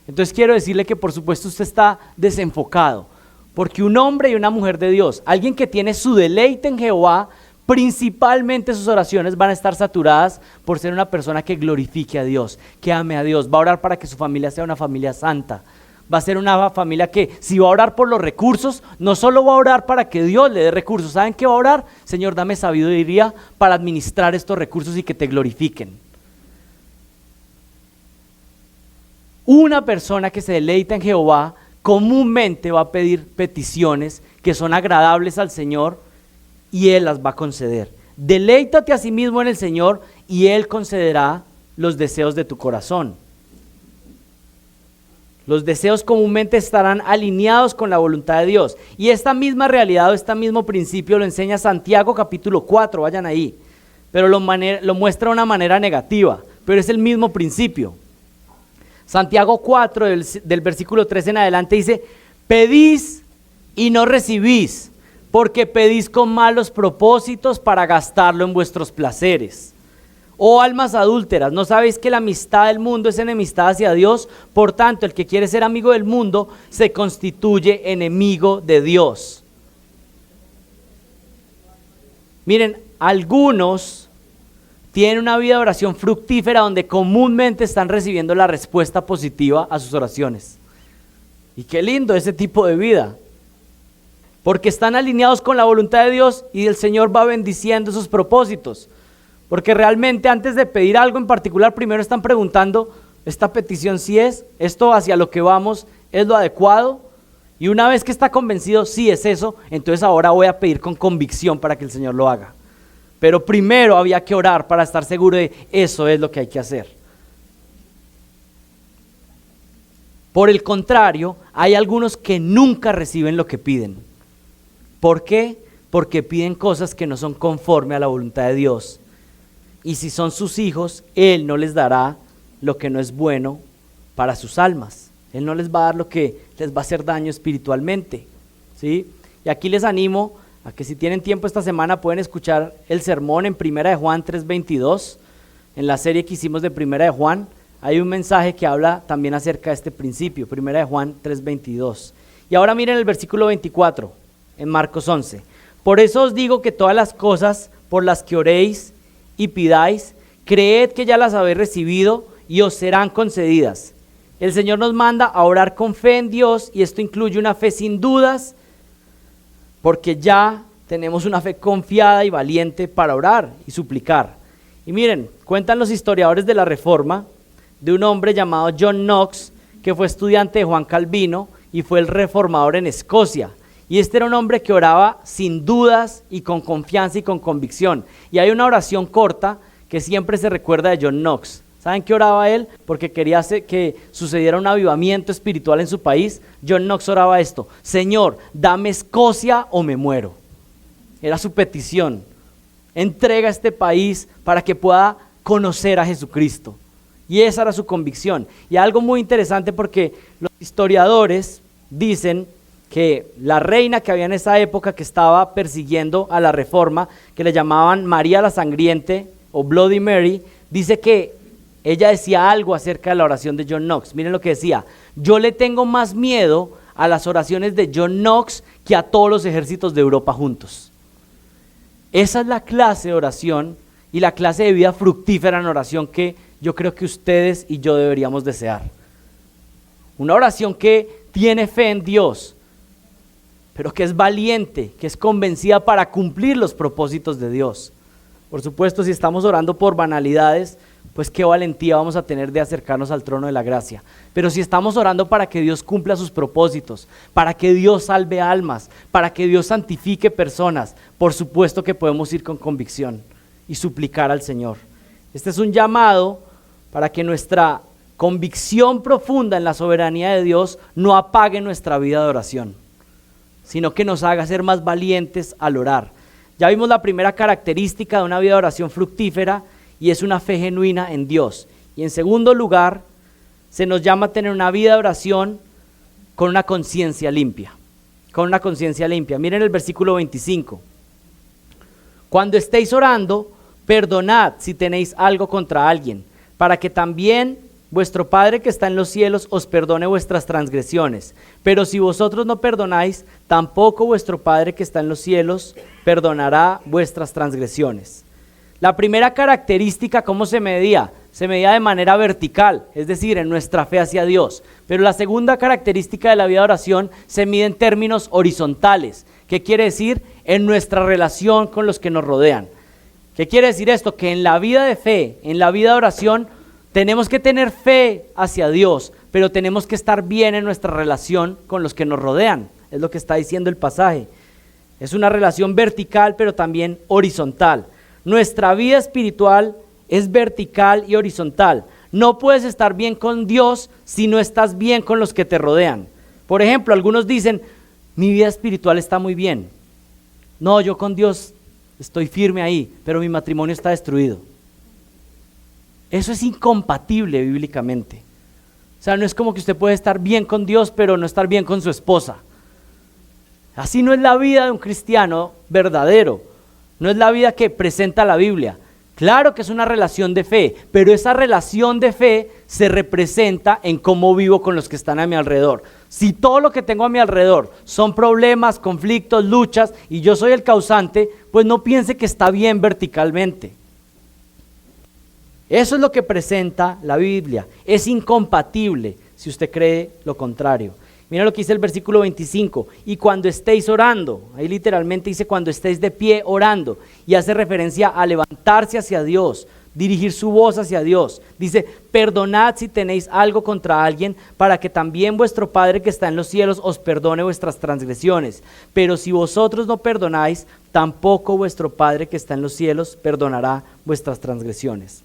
entonces quiero decirle que por supuesto usted está desenfocado, porque un hombre y una mujer de Dios, alguien que tiene su deleite en Jehová, principalmente sus oraciones van a estar saturadas por ser una persona que glorifique a Dios, que ame a Dios, va a orar para que su familia sea una familia santa. Va a ser una familia que, si va a orar por los recursos, no solo va a orar para que Dios le dé recursos. ¿Saben qué va a orar? Señor, dame sabiduría para administrar estos recursos y que te glorifiquen. Una persona que se deleita en Jehová comúnmente va a pedir peticiones que son agradables al Señor y Él las va a conceder. Deleítate a sí mismo en el Señor y Él concederá los deseos de tu corazón. Los deseos comúnmente estarán alineados con la voluntad de Dios. Y esta misma realidad o este mismo principio lo enseña Santiago capítulo 4, vayan ahí. Pero lo muestra de una manera negativa, pero es el mismo principio. Santiago 4, del versículo 3 en adelante dice: pedís y no recibís, porque pedís con malos propósitos para gastarlo en vuestros placeres. Oh almas adúlteras, ¿no sabéis que la amistad del mundo es enemistad hacia Dios? Por tanto, el que quiere ser amigo del mundo se constituye enemigo de Dios. Miren, algunos tienen una vida de oración fructífera donde comúnmente están recibiendo la respuesta positiva a sus oraciones. Y qué lindo ese tipo de vida, porque están alineados con la voluntad de Dios y el Señor va bendiciendo sus propósitos. Porque realmente antes de pedir algo en particular, primero están preguntando, esta petición sí es, esto hacia lo que vamos es lo adecuado. Y una vez que está convencido, sí es eso, entonces ahora voy a pedir con convicción para que el Señor lo haga. Pero primero había que orar para estar seguro de eso es lo que hay que hacer. Por el contrario, hay algunos que nunca reciben lo que piden. ¿Por qué? Porque piden cosas que no son conforme a la voluntad de Dios. Y si son sus hijos, Él no les dará lo que no es bueno para sus almas. Él no les va a dar lo que les va a hacer daño espiritualmente, ¿sí? Y aquí les animo a que si tienen tiempo esta semana pueden escuchar el sermón en 1 Juan 3:22. En la serie que hicimos de 1 Juan hay un mensaje que habla también acerca de este principio, 1 Juan 3:22. Y ahora miren el versículo 24 en Marcos 11. Por eso os digo que todas las cosas por las que oréis y pidáis, creed que ya las habéis recibido y os serán concedidas. El Señor nos manda a orar con fe en Dios y esto incluye una fe sin dudas, porque ya tenemos una fe confiada y valiente para orar y suplicar. Y miren, cuentan los historiadores de la Reforma de un hombre llamado John Knox, que fue estudiante de Juan Calvino y fue el reformador en Escocia. Y este era un hombre que oraba sin dudas y con confianza y con convicción. Y hay una oración corta que siempre se recuerda de John Knox. ¿Saben qué oraba él? Porque quería que sucediera un avivamiento espiritual en su país. John Knox oraba esto: Señor, dame Escocia o me muero. Era su petición. Entrega este país para que pueda conocer a Jesucristo. Y esa era su convicción. Y algo muy interesante porque los historiadores dicen que la reina que había en esa época que estaba persiguiendo a la Reforma, que le llamaban María la Sangriente o Bloody Mary, dice que ella decía algo acerca de la oración de John Knox. Miren lo que decía: yo le tengo más miedo a las oraciones de John Knox que a todos los ejércitos de Europa juntos. Esa es la clase de oración y la clase de vida fructífera en oración que yo creo que ustedes y yo deberíamos desear. Una oración que tiene fe en Dios, pero que es valiente, que es convencida para cumplir los propósitos de Dios. Por supuesto, si estamos orando por banalidades, pues qué valentía vamos a tener de acercarnos al trono de la gracia. Pero si estamos orando para que Dios cumpla sus propósitos, para que Dios salve almas, para que Dios santifique personas, por supuesto que podemos ir con convicción y suplicar al Señor. Este es un llamado para que nuestra convicción profunda en la soberanía de Dios no apague nuestra vida de oración, sino que nos haga ser más valientes al orar. Ya vimos la primera característica de una vida de oración fructífera y es una fe genuina en Dios. Y en segundo lugar, se nos llama a tener una vida de oración con una conciencia limpia. Con una conciencia limpia. Miren el versículo 25. Cuando estéis orando, perdonad si tenéis algo contra alguien, para que también vuestro Padre que está en los cielos os perdone vuestras transgresiones. Pero si vosotros no perdonáis, tampoco vuestro Padre que está en los cielos perdonará vuestras transgresiones. La primera característica, ¿cómo se medía? Se medía de manera vertical, es decir, en nuestra fe hacia Dios. Pero la segunda característica de la vida de oración se mide en términos horizontales. ¿Qué quiere decir? En nuestra relación con los que nos rodean. ¿Qué quiere decir esto? Que en la vida de fe, en la vida de oración, tenemos que tener fe hacia Dios, pero tenemos que estar bien en nuestra relación con los que nos rodean. Es lo que está diciendo el pasaje. Es una relación vertical, pero también horizontal. Nuestra vida espiritual es vertical y horizontal. No puedes estar bien con Dios si no estás bien con los que te rodean. Por ejemplo, algunos dicen, mi vida espiritual está muy bien. No, yo con Dios estoy firme ahí, pero mi matrimonio está destruido. Eso es incompatible bíblicamente. O sea, no es como que usted puede estar bien con Dios, pero no estar bien con su esposa. Así no es la vida de un cristiano verdadero. No es la vida que presenta la Biblia. Claro que es una relación de fe, pero esa relación de fe se representa en cómo vivo con los que están a mi alrededor. Si todo lo que tengo a mi alrededor son problemas, conflictos, luchas, y yo soy el causante, pues no piense que está bien verticalmente. Eso es lo que presenta la Biblia. Es incompatible si usted cree lo contrario. Mira lo que dice el versículo 25, y cuando estéis orando, ahí literalmente dice cuando estéis de pie orando, y hace referencia a levantarse hacia Dios, dirigir su voz hacia Dios. Dice, perdonad si tenéis algo contra alguien, para que también vuestro Padre que está en los cielos os perdone vuestras transgresiones. Pero si vosotros no perdonáis, tampoco vuestro Padre que está en los cielos perdonará vuestras transgresiones.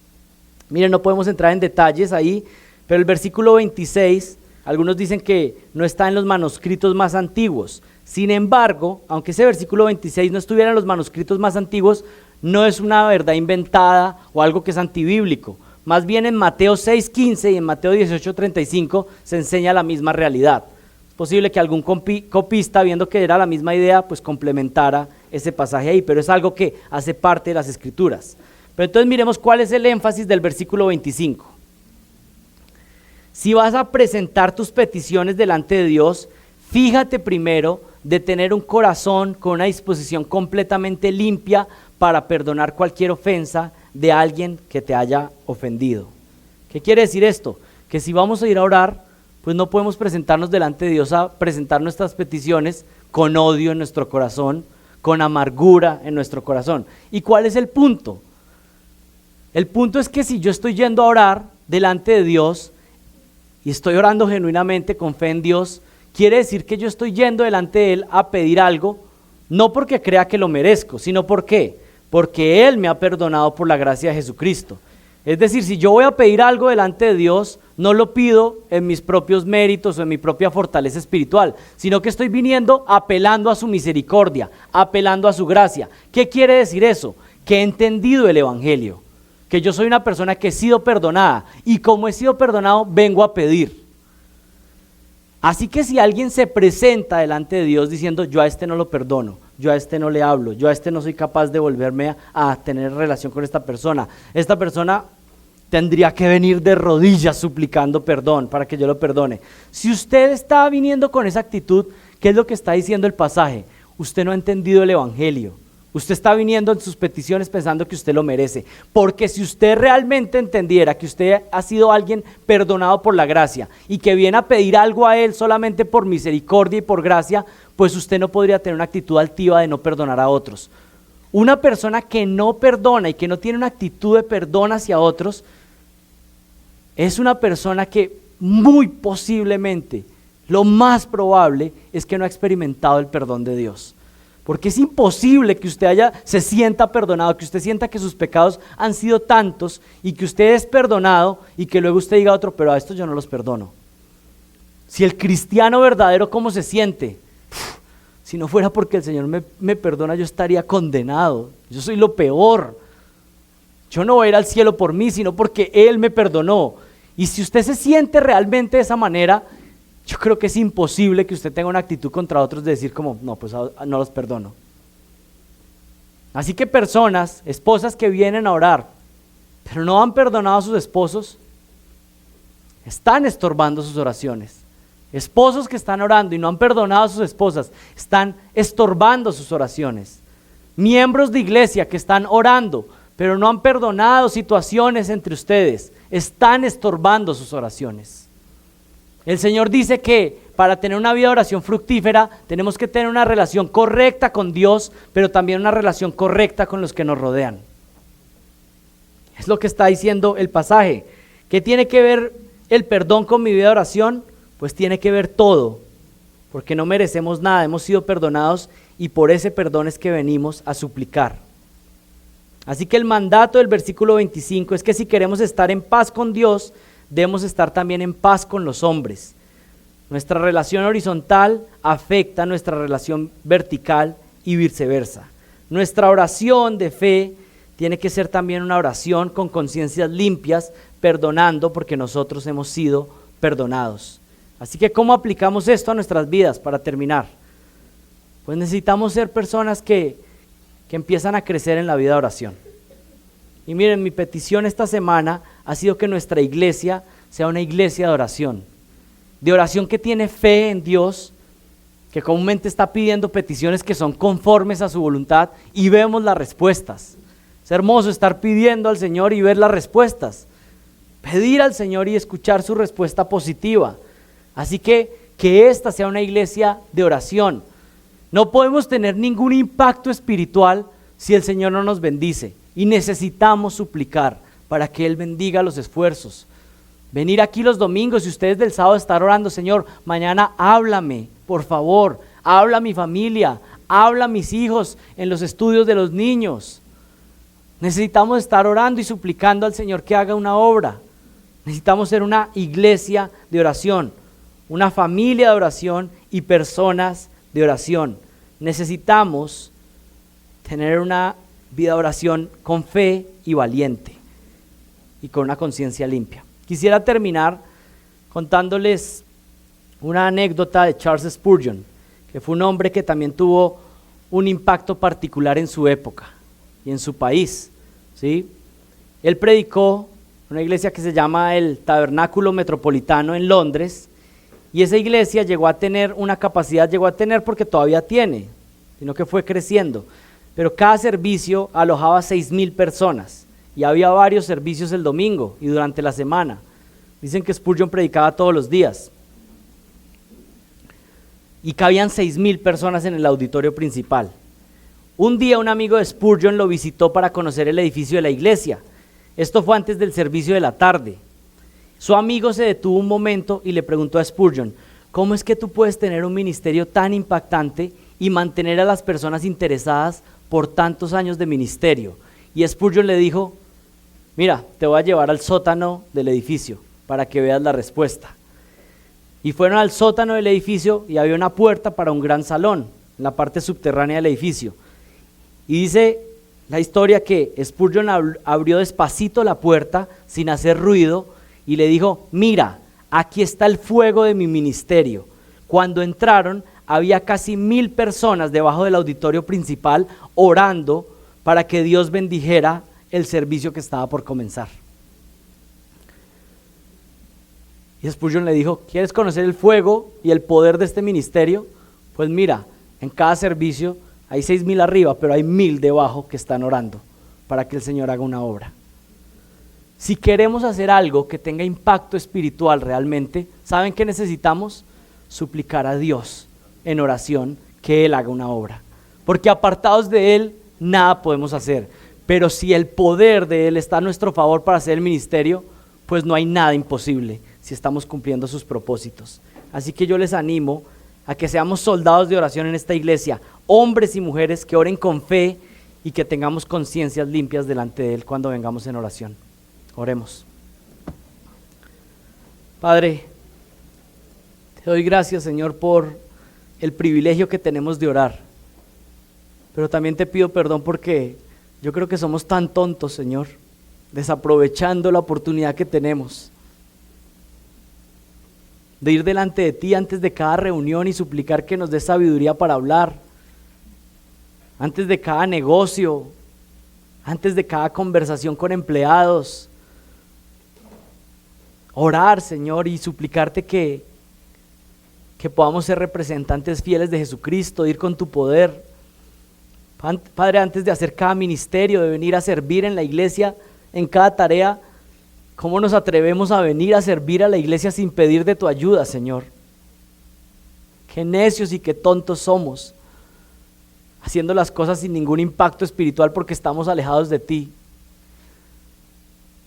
Miren, no podemos entrar en detalles ahí, pero el versículo 26, algunos dicen que no está en los manuscritos más antiguos. Sin embargo, aunque ese versículo 26 no estuviera en los manuscritos más antiguos, no es una verdad inventada o algo que es antibíblico. Más bien en Mateo 6:15 y en Mateo 18:35 se enseña la misma realidad. Es posible que algún copista, viendo que era la misma idea, pues complementara ese pasaje ahí, pero es algo que hace parte de las Escrituras. Pero entonces miremos cuál es el énfasis del versículo 25. Si vas a presentar tus peticiones delante de Dios, fíjate primero de tener un corazón con una disposición completamente limpia para perdonar cualquier ofensa de alguien que te haya ofendido. ¿Qué quiere decir esto? Que si vamos a ir a orar, pues no podemos presentarnos delante de Dios a presentar nuestras peticiones con odio en nuestro corazón, con amargura en nuestro corazón. ¿Y cuál es el punto? El punto es que si yo estoy yendo a orar delante de Dios y estoy orando genuinamente con fe en Dios, quiere decir que yo estoy yendo delante de Él a pedir algo, no porque crea que lo merezco, sino porque Él me ha perdonado por la gracia de Jesucristo. Es decir, si yo voy a pedir algo delante de Dios, no lo pido en mis propios méritos o en mi propia fortaleza espiritual, sino que estoy viniendo apelando a su misericordia, apelando a su gracia. ¿Qué quiere decir eso? Que he entendido el Evangelio, que yo soy una persona que he sido perdonada, y como he sido perdonado, vengo a pedir. Así que si alguien se presenta delante de Dios diciendo, yo a este no lo perdono, yo a este no le hablo, yo a este no soy capaz de volverme a tener relación con esta persona tendría que venir de rodillas suplicando perdón para que yo lo perdone. Si usted está viniendo con esa actitud, ¿qué es lo que está diciendo el pasaje? Usted no ha entendido el Evangelio. Usted está viniendo en sus peticiones pensando que usted lo merece, porque si usted realmente entendiera que usted ha sido alguien perdonado por la gracia y que viene a pedir algo a Él solamente por misericordia y por gracia, pues usted no podría tener una actitud altiva de no perdonar a otros. Una persona que no perdona y que no tiene una actitud de perdón hacia otros, es una persona que muy posiblemente, lo más probable es que no ha experimentado el perdón de Dios. Porque es imposible que usted se sienta perdonado, que usted sienta que sus pecados han sido tantos y que usted es perdonado y que luego usted diga a otro, pero a estos yo no los perdono. Si el cristiano verdadero, ¿cómo se siente? Si no fuera porque el Señor me perdona, yo estaría condenado. Yo soy lo peor. Yo no voy a ir al cielo por mí, sino porque Él me perdonó. Y si usted se siente realmente de esa manera, yo creo que es imposible que usted tenga una actitud contra otros de decir como, no, pues no los perdono. Así que personas, esposas que vienen a orar, pero no han perdonado a sus esposos, están estorbando sus oraciones. Esposos que están orando y no han perdonado a sus esposas, están estorbando sus oraciones. Miembros de iglesia que están orando, pero no han perdonado situaciones entre ustedes, están estorbando sus oraciones. El Señor dice que para tener una vida de oración fructífera tenemos que tener una relación correcta con Dios, pero también una relación correcta con los que nos rodean. Es lo que está diciendo el pasaje. ¿Qué tiene que ver el perdón con mi vida de oración? Pues tiene que ver todo, porque no merecemos nada, hemos sido perdonados y por ese perdón es que venimos a suplicar. Así que el mandato del versículo 25 es que si queremos estar en paz con Dios, debemos estar también en paz con los hombres. Nuestra relación horizontal afecta nuestra relación vertical y viceversa. Nuestra oración de fe tiene que ser también una oración con conciencias limpias, perdonando porque nosotros hemos sido perdonados. Así que ¿cómo aplicamos esto a nuestras vidas para terminar? Pues necesitamos ser personas que empiezan a crecer en la vida de oración. Y miren, mi petición esta semana ha sido que nuestra iglesia sea una iglesia de oración que tiene fe en Dios, que comúnmente está pidiendo peticiones que son conformes a su voluntad y vemos las respuestas. Es hermoso estar pidiendo al Señor y ver las respuestas. Pedir al Señor y escuchar su respuesta positiva. Así que esta sea una iglesia de oración. No podemos tener ningún impacto espiritual si el Señor no nos bendice. Y necesitamos suplicar para que Él bendiga los esfuerzos. Venir aquí los domingos y ustedes del sábado estar orando, Señor, mañana háblame, por favor, habla a mi familia, habla a mis hijos en los estudios de los niños. Necesitamos estar orando y suplicando al Señor que haga una obra. Necesitamos ser una iglesia de oración, una familia de oración y personas de oración. Necesitamos tener una vida de oración con fe y valiente y con una conciencia limpia. Quisiera terminar contándoles una anécdota de Charles Spurgeon, que fue un hombre que también tuvo un impacto particular en su época y en su país, ¿sí? Él predicó en una iglesia que se llama el Tabernáculo Metropolitano en Londres, y esa iglesia llegó a tener una capacidad, porque todavía tiene, sino que fue creciendo, pero cada servicio alojaba 6,000 personas, y había varios servicios el domingo y durante la semana. Dicen que Spurgeon predicaba todos los días, y cabían 6,000 personas en el auditorio principal. Un día un amigo de Spurgeon lo visitó para conocer el edificio de la iglesia. Esto fue antes del servicio de la tarde. Su amigo se detuvo un momento y le preguntó a Spurgeon: ¿cómo es que tú puedes tener un ministerio tan impactante y mantener a las personas interesadas por tantos años de ministerio? Y Spurgeon le dijo: mira, te voy a llevar al sótano del edificio para que veas la respuesta. Y fueron al sótano del edificio y había una puerta para un gran salón en la parte subterránea del edificio. Y dice la historia que Spurgeon abrió despacito la puerta sin hacer ruido y le dijo: mira, aquí está el fuego de mi ministerio. Cuando entraron había casi 1,000 personas debajo del auditorio principal orando para que Dios bendijera el servicio que estaba por comenzar. Y Spurgeon le dijo: ¿quieres conocer el fuego y el poder de este ministerio? Pues mira, en cada servicio hay 6,000 arriba, pero hay 1,000 debajo que están orando para que el Señor haga una obra. Si queremos hacer algo que tenga impacto espiritual realmente, ¿saben qué necesitamos? Suplicar a Dios en oración que Él haga una obra. Porque apartados de Él, nada podemos hacer. Pero si el poder de Él está a nuestro favor para hacer el ministerio, pues no hay nada imposible si estamos cumpliendo sus propósitos. Así que yo les animo a que seamos soldados de oración en esta iglesia, hombres y mujeres que oren con fe y que tengamos conciencias limpias delante de Él cuando vengamos en oración. Oremos. Padre, te doy gracias, Señor, por el privilegio que tenemos de orar, pero también te pido perdón porque yo creo que somos tan tontos, Señor, desaprovechando la oportunidad que tenemos de ir delante de ti antes de cada reunión y suplicar que nos des sabiduría para hablar, antes de cada negocio, antes de cada conversación con empleados. Orar, Señor, y suplicarte que podamos ser representantes fieles de Jesucristo, de ir con tu poder. Padre, antes de hacer cada ministerio, de venir a servir en la iglesia, en cada tarea, ¿cómo nos atrevemos a venir a servir a la iglesia sin pedir de tu ayuda, Señor? Qué necios y qué tontos somos, haciendo las cosas sin ningún impacto espiritual porque estamos alejados de ti.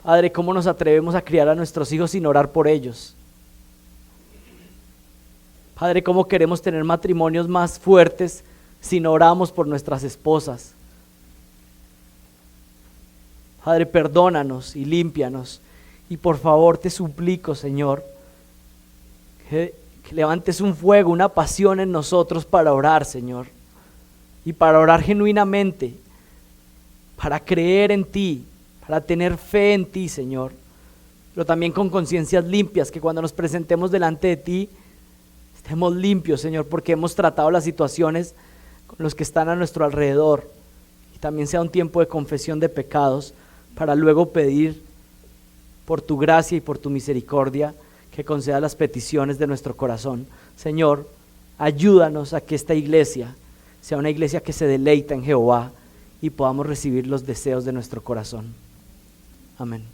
Padre, ¿cómo nos atrevemos a criar a nuestros hijos sin orar por ellos? Padre, ¿cómo queremos tener matrimonios más fuertes si no oramos por nuestras esposas? Padre, perdónanos y límpianos. Y por favor te suplico, Señor, que levantes un fuego, una pasión en nosotros para orar, Señor. Y para orar genuinamente, para creer en ti, para tener fe en ti, Señor. Pero también con conciencias limpias, que cuando nos presentemos delante de ti, estemos limpios, Señor, porque hemos tratado las situaciones con los que están a nuestro alrededor. Y también sea un tiempo de confesión de pecados, para luego pedir por tu gracia y por tu misericordia que conceda las peticiones de nuestro corazón. Señor, ayúdanos a que esta iglesia sea una iglesia que se deleita en Jehová y podamos recibir los deseos de nuestro corazón. Amén.